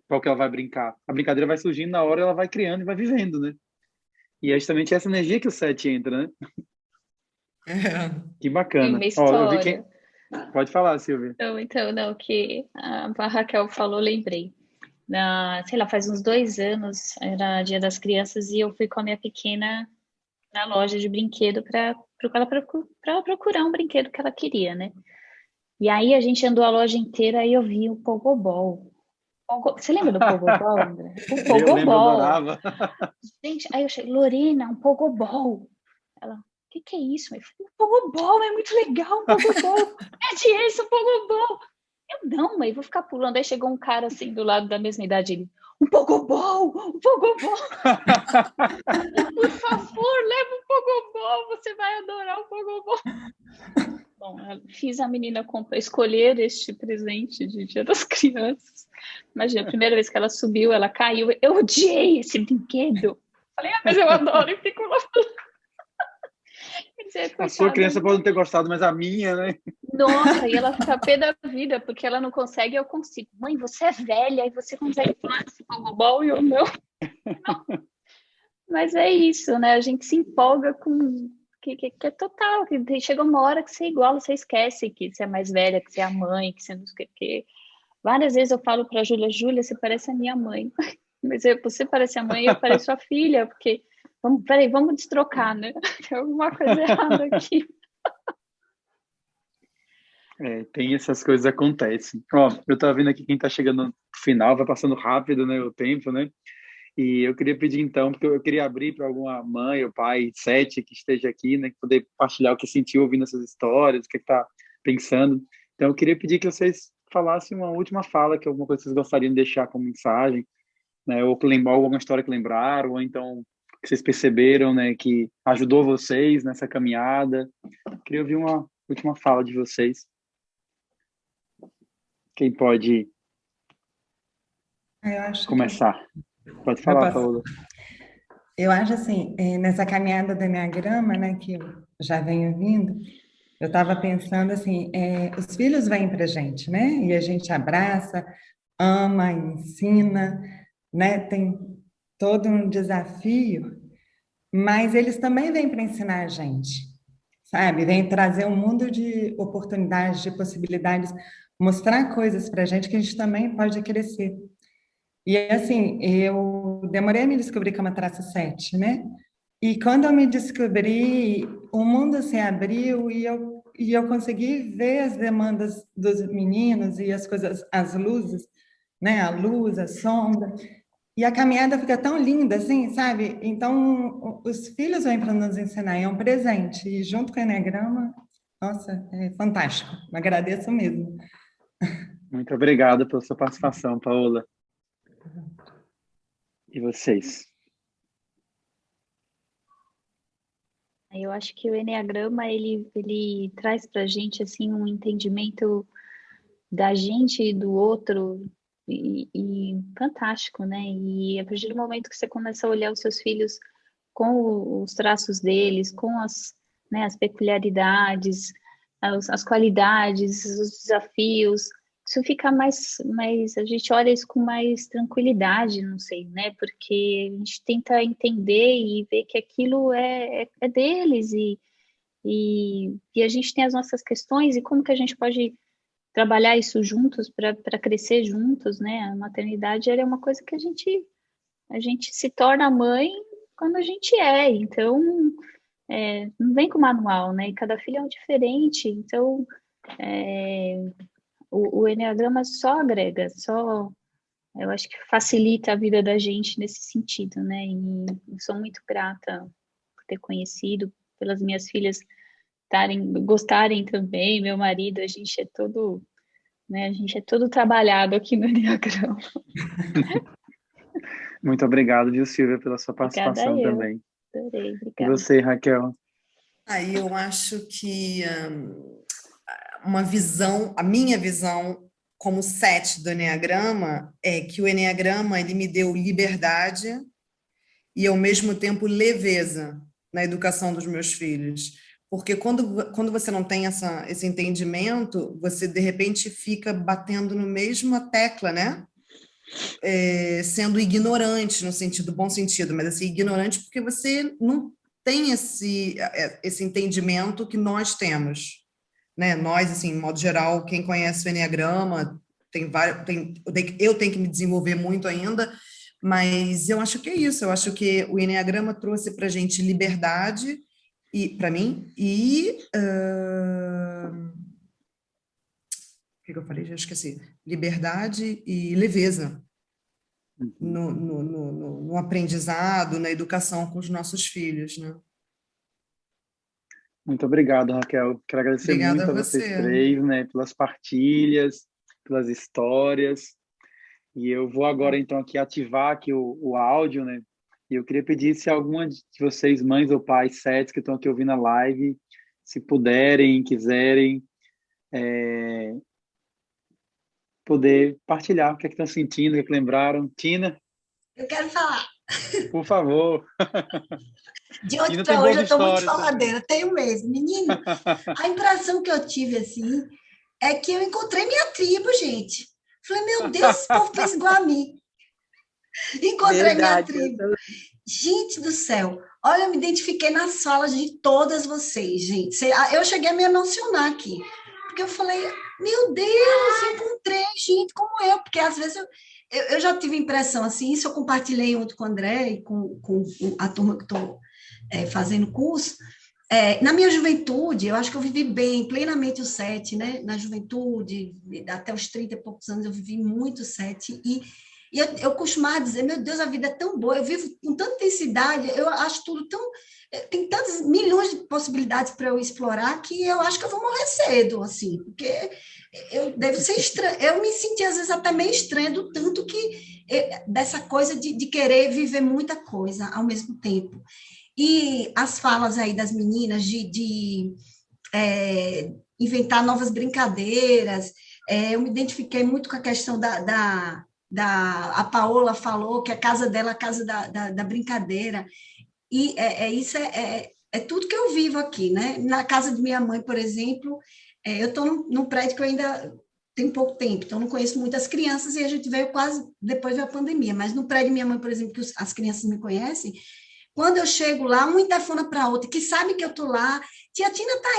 Qual que ela vai brincar. A brincadeira vai surgindo na hora, ela vai criando e vai vivendo, né? E é justamente essa energia que o 7 entra, né? É. Que Tem bacana. uma Ó, eu vi quem... história. Pode falar, Silvia. Então, não, que a Raquel falou, lembrei. Sei lá, faz uns 2 anos, era Dia das Crianças, e eu fui com a minha pequena na loja de brinquedo para ela procurar um brinquedo que ela queria, né? E aí a gente andou a loja inteira e eu vi o Pogobol. Você lembra do Pogobol, André? O Eu lembro, eu Pogobol. adorava. Gente, aí eu cheguei, Lorena, um Pogobol. Ela, o que é isso? Eu falei, um Pogobol, é muito legal, um Pogobol. É de esse, um Pogobol. Eu, não, mãe, vou ficar pulando. Aí chegou um cara assim, do lado da mesma idade, ele, um pogobol, um pogobol. Por favor, leva um pogobol, você vai adorar o pogobol. Bom, eu fiz a menina escolher este presente de Dia das Crianças. Imagina, a primeira vez que ela subiu, ela caiu. Eu odiei esse brinquedo. Falei, mas eu adoro e fico lá. Quer dizer, A sua coitada, criança pode não ter gostado, mas a minha, né? nossa, e ela fica pé da vida, porque ela não consegue, eu consigo. Mãe, você é velha e você consegue falar esse pogobol e eu não. Mas é isso, né? A gente se empolga com que é total, que chega uma hora que você iguala, você esquece que você é mais velha, que você é a mãe, que você não sei o que. Várias vezes eu falo para a Júlia, Júlia, você parece a minha mãe. Mas você parece a mãe e eu pareço a filha, porque peraí, vamos destrocar, né? Tem alguma coisa errada aqui. Tem essas coisas que acontecem. Ó, eu tava vendo aqui quem tá chegando no final, vai passando rápido, né, o tempo, né? E eu queria pedir então, porque eu queria abrir para alguma mãe ou pai, sete, que esteja aqui, né, que poder partilhar o que sentiu ouvindo essas histórias, o que está pensando. Então, eu queria pedir que vocês falassem uma última fala, que alguma coisa que vocês gostariam de deixar como mensagem, né, ou que lembrar alguma história que lembraram, ou então que vocês perceberam, né, que ajudou vocês nessa caminhada. Eu queria ouvir uma última fala de vocês. Quem pode Eu acho que começar? Pode eu falar, posso. Paola. Eu acho assim, nessa caminhada do Enneagrama, né, que eu já venho vindo, eu estava pensando assim, os filhos vêm para a gente, né? E a gente abraça, ama, ensina, né? Tem todo um desafio, mas eles também vêm para ensinar a gente, sabe? Vêm trazer um mundo de oportunidades, de possibilidades, mostrar coisas para a gente que a gente também pode crescer. E assim, eu demorei a me descobrir que é uma traço 7, né? E quando eu me descobri, o mundo se abriu e eu consegui ver as demandas dos meninos e as coisas, as luzes, né? A luz, a sombra. E a caminhada fica tão linda, assim, sabe? Então, os filhos vêm para nos ensinar, é um presente. E junto com o Eneagrama, nossa, é fantástico. Agradeço mesmo. Muito obrigado pela sua participação, Paola. E vocês? Eu acho que o Enneagrama, ele traz para a gente, assim, um entendimento da gente e do outro e fantástico, né? E a partir do momento que você começa a olhar os seus filhos com os traços deles, com né, as peculiaridades, as qualidades, os desafios, isso fica mais, a gente olha isso com mais tranquilidade, não sei, né? Porque a gente tenta entender e ver que aquilo é deles e a gente tem as nossas questões e como que a gente pode trabalhar isso juntos para crescer juntos, né? A maternidade ela é uma coisa que a gente se torna mãe quando a gente então não vem com manual, né? E cada filho é um diferente, então o Enneagrama só agrega, eu acho que facilita a vida da gente nesse sentido, né? E eu sou muito grata por ter conhecido, pelas minhas filhas gostarem também, meu marido, a gente é todo, né? A gente é todo trabalhado aqui no Enneagrama. Muito obrigado, viu, Silvia, pela sua Obrigada participação eu. também. Adorei, E obrigada. você, Raquel? Aí eu acho que uma visão, a minha visão como 7 do Eneagrama é que o Eneagrama ele me deu liberdade e ao mesmo tempo leveza na educação dos meus filhos. Porque quando você não tem esse entendimento, você de repente fica batendo no mesma tecla, né? Sendo ignorante no sentido, bom sentido, mas assim, ignorante porque você não tem esse entendimento que nós temos, né? Nós, assim, em modo geral, quem conhece o Enneagrama, eu tenho que me desenvolver muito ainda, mas eu acho que é isso, eu acho que o Enneagrama trouxe para a gente liberdade, e para mim, o que eu falei? Já esqueci. Liberdade e leveza Uhum. no aprendizado, na educação com os nossos filhos, né? Muito obrigado, Raquel. Quero agradecer Obrigada a muito a vocês você. três, né, pelas partilhas, pelas histórias. E eu vou agora, então, aqui ativar aqui o áudio, né? E eu queria pedir se alguma de vocês, mães ou pais, sets que estão aqui ouvindo a live, se puderem, quiserem, poder partilhar o que é que estão sentindo, o que é que lembraram. Tina, Eu quero falar. por favor. De ontem Tina tem para boas hoje eu estou muito histórias também. faladeira, tenho mesmo. Menino, a impressão que eu tive, assim, é que eu encontrei minha tribo, gente. Falei, meu Deus, esse povo pensa igual a mim. Encontrei minha tribo. Gente do céu, olha, eu me identifiquei nas falas de todas vocês, gente. Eu cheguei a me emocionar aqui, porque eu falei, meu Deus, eu encontrei gente como eu, porque às vezes eu já tive impressão assim, isso eu compartilhei ontem com o André e com a turma que estou fazendo curso. Na minha juventude, eu acho que eu vivi bem, plenamente o sete, né? Na juventude, até os 30 e poucos anos, eu vivi muito o sete, e eu costumava dizer, meu Deus, a vida é tão boa, eu vivo com tanta intensidade, eu acho tudo tão... Tem tantas milhões de possibilidades para eu explorar que eu acho que eu vou morrer cedo, assim, porque eu devo ser estranha. Eu me senti, às vezes, até meio estranha do tanto que... dessa coisa de querer viver muita coisa ao mesmo tempo. E as falas aí das meninas de inventar novas brincadeiras, eu me identifiquei muito com a questão a Paola falou que a casa dela é a casa da brincadeira, e isso é tudo que eu vivo aqui, né? Na casa de minha mãe, por exemplo, eu estou num prédio que eu ainda tenho pouco tempo, então não conheço muitas crianças, e a gente veio quase depois da pandemia, mas no prédio de minha mãe, por exemplo, que as crianças me conhecem, quando eu chego lá, uma interfona para a outra, que sabe que eu estou lá, tia Tina está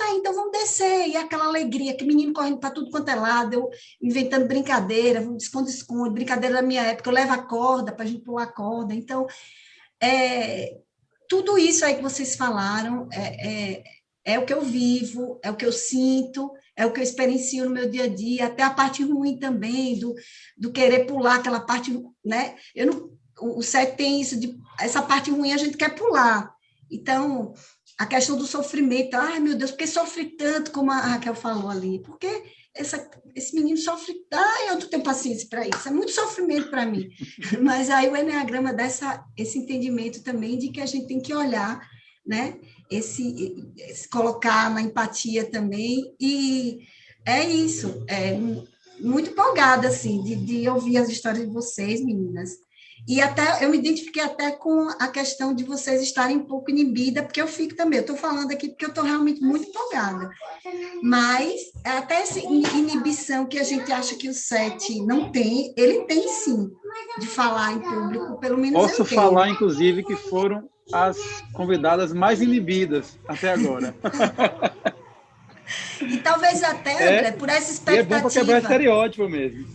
aí, então vamos descer. E aquela alegria, que menino correndo para tudo quanto é lado, eu inventando brincadeira, esconde-esconde, brincadeira da minha época, eu levo a corda para a gente pular a corda. Então, tudo isso aí que vocês falaram é o que eu vivo, é o que eu sinto, é o que eu experiencio no meu dia a dia, até a parte ruim também, do querer pular aquela parte, né? O sete tem isso, essa parte ruim a gente quer pular. Então, a questão do sofrimento, ai meu Deus, por que sofre tanto, como a Raquel falou ali? Porque esse menino sofre, eu não tenho paciência para isso, é muito sofrimento para mim. Mas aí o Enneagrama dá esse entendimento também de que a gente tem que olhar, né? Esse colocar na empatia também, e é isso, muito empolgada, assim, de ouvir as histórias de vocês, meninas. E até eu me identifiquei até com a questão de vocês estarem um pouco inibida, porque eu fico também, eu estou falando aqui porque eu estou realmente muito empolgada. Mas até essa inibição que a gente acha que o sete não tem, ele tem sim, de falar em público, pelo menos Posso eu tenho. falar, inclusive, que foram as convidadas mais inibidas até agora. E talvez até, André, por essa expectativa... E é bom para quebrar estereótipo mesmo.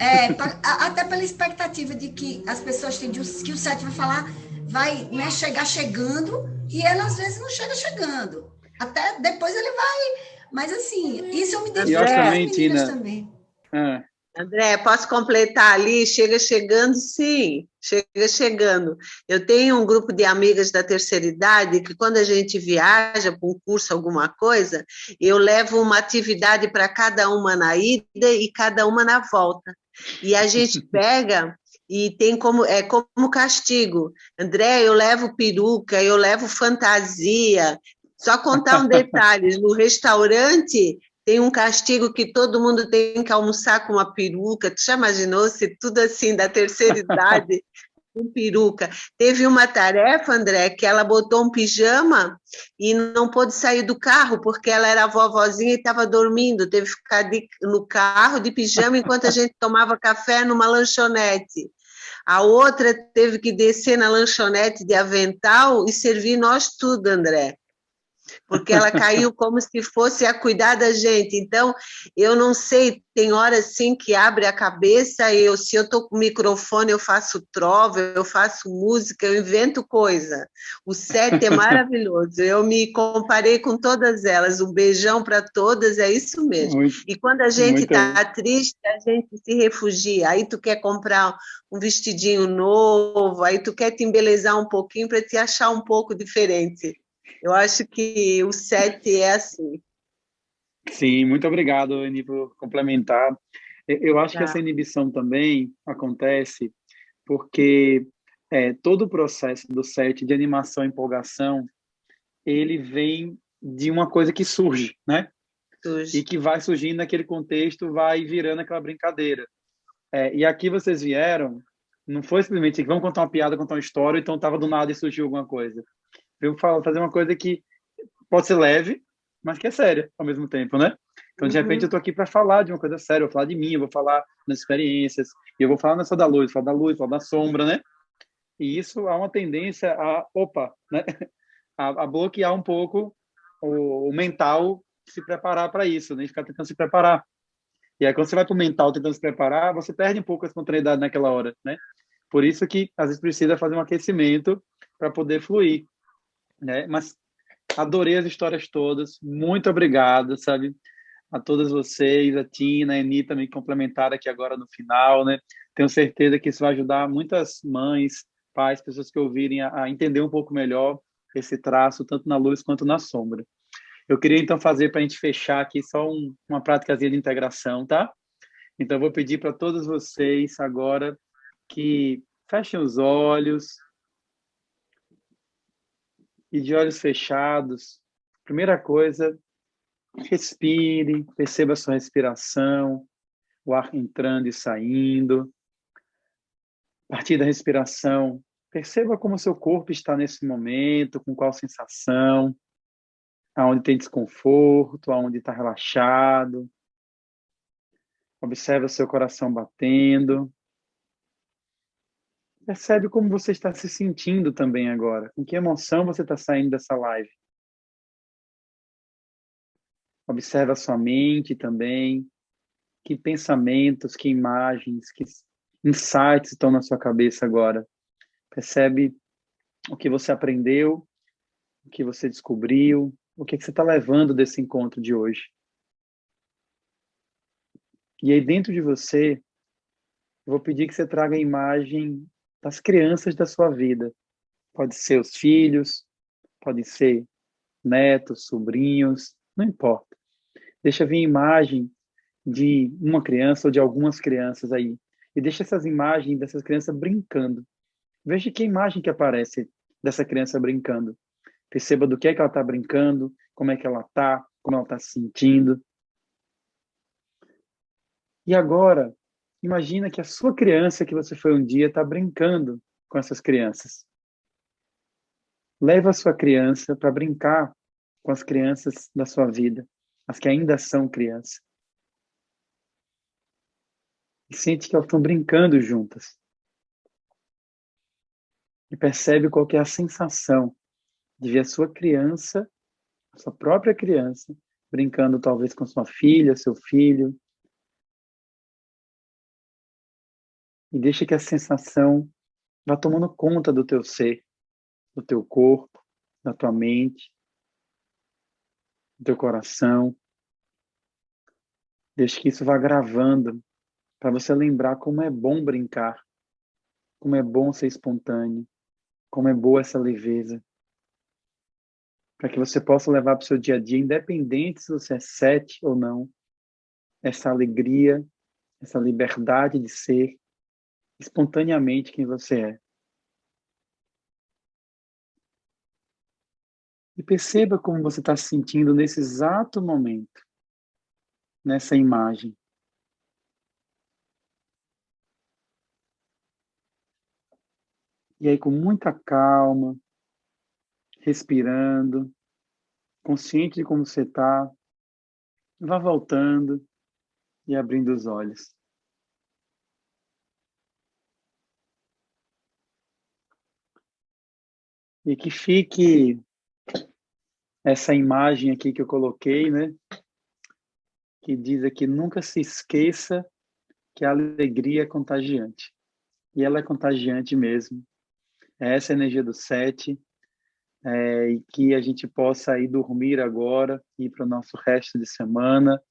Até pela expectativa de que as pessoas têm, que o sete vai falar, vai, né, chegar chegando, e ele às vezes não chega chegando. Até depois ele vai... Mas assim, isso eu me identifico com as meninas Tina, também. André, posso completar ali? Chega chegando, sim, chega chegando. Eu tenho um grupo de amigas da terceira idade que quando a gente viaja para um curso, alguma coisa, eu levo uma atividade para cada uma na ida e cada uma na volta. E a gente pega e tem como castigo. André, eu levo peruca, eu levo fantasia. Só contar um detalhe, no restaurante... Tem um castigo que todo mundo tem que almoçar com uma peruca. Tu já imaginou se tudo assim, da terceira idade, com peruca? Teve uma tarefa, André, que ela botou um pijama e não pôde sair do carro, porque ela era vovozinha e estava dormindo. Teve que ficar no carro de pijama enquanto a gente tomava café numa lanchonete. A outra teve que descer na lanchonete de avental e servir nós tudo, André. Porque ela caiu como se fosse a cuidar da gente. Então, eu não sei, tem horas assim que abre a cabeça, se eu estou com o microfone, eu faço trova, eu faço música, eu invento coisa. O sete é maravilhoso, eu me comparei com todas elas, um beijão para todas, é isso mesmo. E quando a gente está triste, a gente se refugia, aí tu quer comprar um vestidinho novo, aí tu quer te embelezar um pouquinho para te achar um pouco diferente. Eu acho que o sete é assim. Sim, muito obrigado, Eni, por complementar. Eu acho que Tá. essa inibição também acontece porque todo o processo do set de animação e empolgação, ele vem de uma coisa que surge, né? E Surge. que vai surgindo naquele contexto, vai virando aquela brincadeira. E aqui vocês vieram, não foi simplesmente vamos contar uma piada, contar uma história, então estava do nada e surgiu alguma coisa. Eu falo, fazer uma coisa que pode ser leve, mas que é séria ao mesmo tempo, né? Então, de repente, eu estou aqui para falar de uma coisa séria, eu vou falar de mim, eu vou falar das experiências, e eu vou falar não é só da luz, falar da luz, falar da sombra, né? E isso há uma tendência né? a bloquear um pouco o mental, se preparar para isso, né? Ficar tentando se preparar. E aí, quando você vai para o mental tentando se preparar, você perde um pouco a espontaneidade naquela hora, né? Por isso que, às vezes, precisa fazer um aquecimento para poder fluir, né? Mas adorei as histórias todas. Muito obrigado, sabe? A todas vocês, a Tina, a Eni também complementaram aqui agora no final, né? Tenho certeza que isso vai ajudar muitas mães, pais, pessoas que ouvirem a entender um pouco melhor esse traço, tanto na luz quanto na sombra. Eu queria, então, fazer para a gente fechar aqui só uma práticazinha de integração, tá? Então, eu vou pedir para todos vocês agora que fechem os olhos e de olhos fechados. Primeira coisa, respire, perceba a sua respiração, o ar entrando e saindo. A partir da respiração, perceba como o seu corpo está nesse momento, com qual sensação, aonde tem desconforto, aonde está relaxado. Observe o seu coração batendo. Percebe como você está se sentindo também agora. Com que emoção você está saindo dessa live. Observe a sua mente também. Que pensamentos, que imagens, que insights estão na sua cabeça agora. Percebe o que você aprendeu, o que você descobriu, o que você está levando desse encontro de hoje. E aí dentro de você, eu vou pedir que você traga a imagem das crianças da sua vida. Pode ser os filhos, pode ser netos, sobrinhos, não importa. Deixa vir a imagem de uma criança ou de algumas crianças aí. E deixa essas imagens dessas crianças brincando. Veja que imagem que aparece dessa criança brincando. Perceba do que é que ela está brincando, como é que ela está, como ela está se sentindo. E agora, imagina que a sua criança que você foi um dia está brincando com essas crianças. Leva a sua criança para brincar com as crianças da sua vida, as que ainda são crianças. E sente que elas estão brincando juntas. E percebe qual que é a sensação de ver a sua criança, a sua própria criança, brincando talvez com sua filha, seu filho. E deixa que a sensação vá tomando conta do teu ser, do teu corpo, da tua mente, do teu coração. Deixa que isso vá gravando para você lembrar como é bom brincar, como é bom ser espontâneo, como é boa essa leveza. Para que você possa levar para o seu dia a dia, independente se você é 7 ou não, essa alegria, essa liberdade de ser espontaneamente quem você é. E perceba como você está se sentindo nesse exato momento, nessa imagem. E aí, com muita calma, respirando, consciente de como você está, vá voltando e abrindo os olhos. E que fique essa imagem aqui que eu coloquei, né? Que diz aqui, nunca se esqueça que a alegria é contagiante. E ela é contagiante mesmo. É essa energia do 7, e que a gente possa ir dormir agora, ir para o nosso resto de semana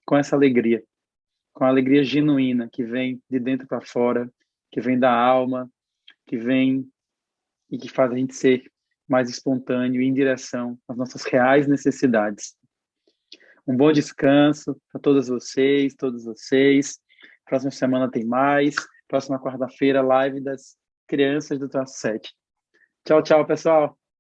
com essa alegria, com a alegria genuína que vem de dentro para fora, que vem da alma, que vem e que faz a gente ser mais espontâneo em direção às nossas reais necessidades. Um bom descanso para todas vocês, todos vocês. Próxima semana tem mais. Próxima quarta-feira, live das crianças do Traço 7. Tchau, tchau, pessoal.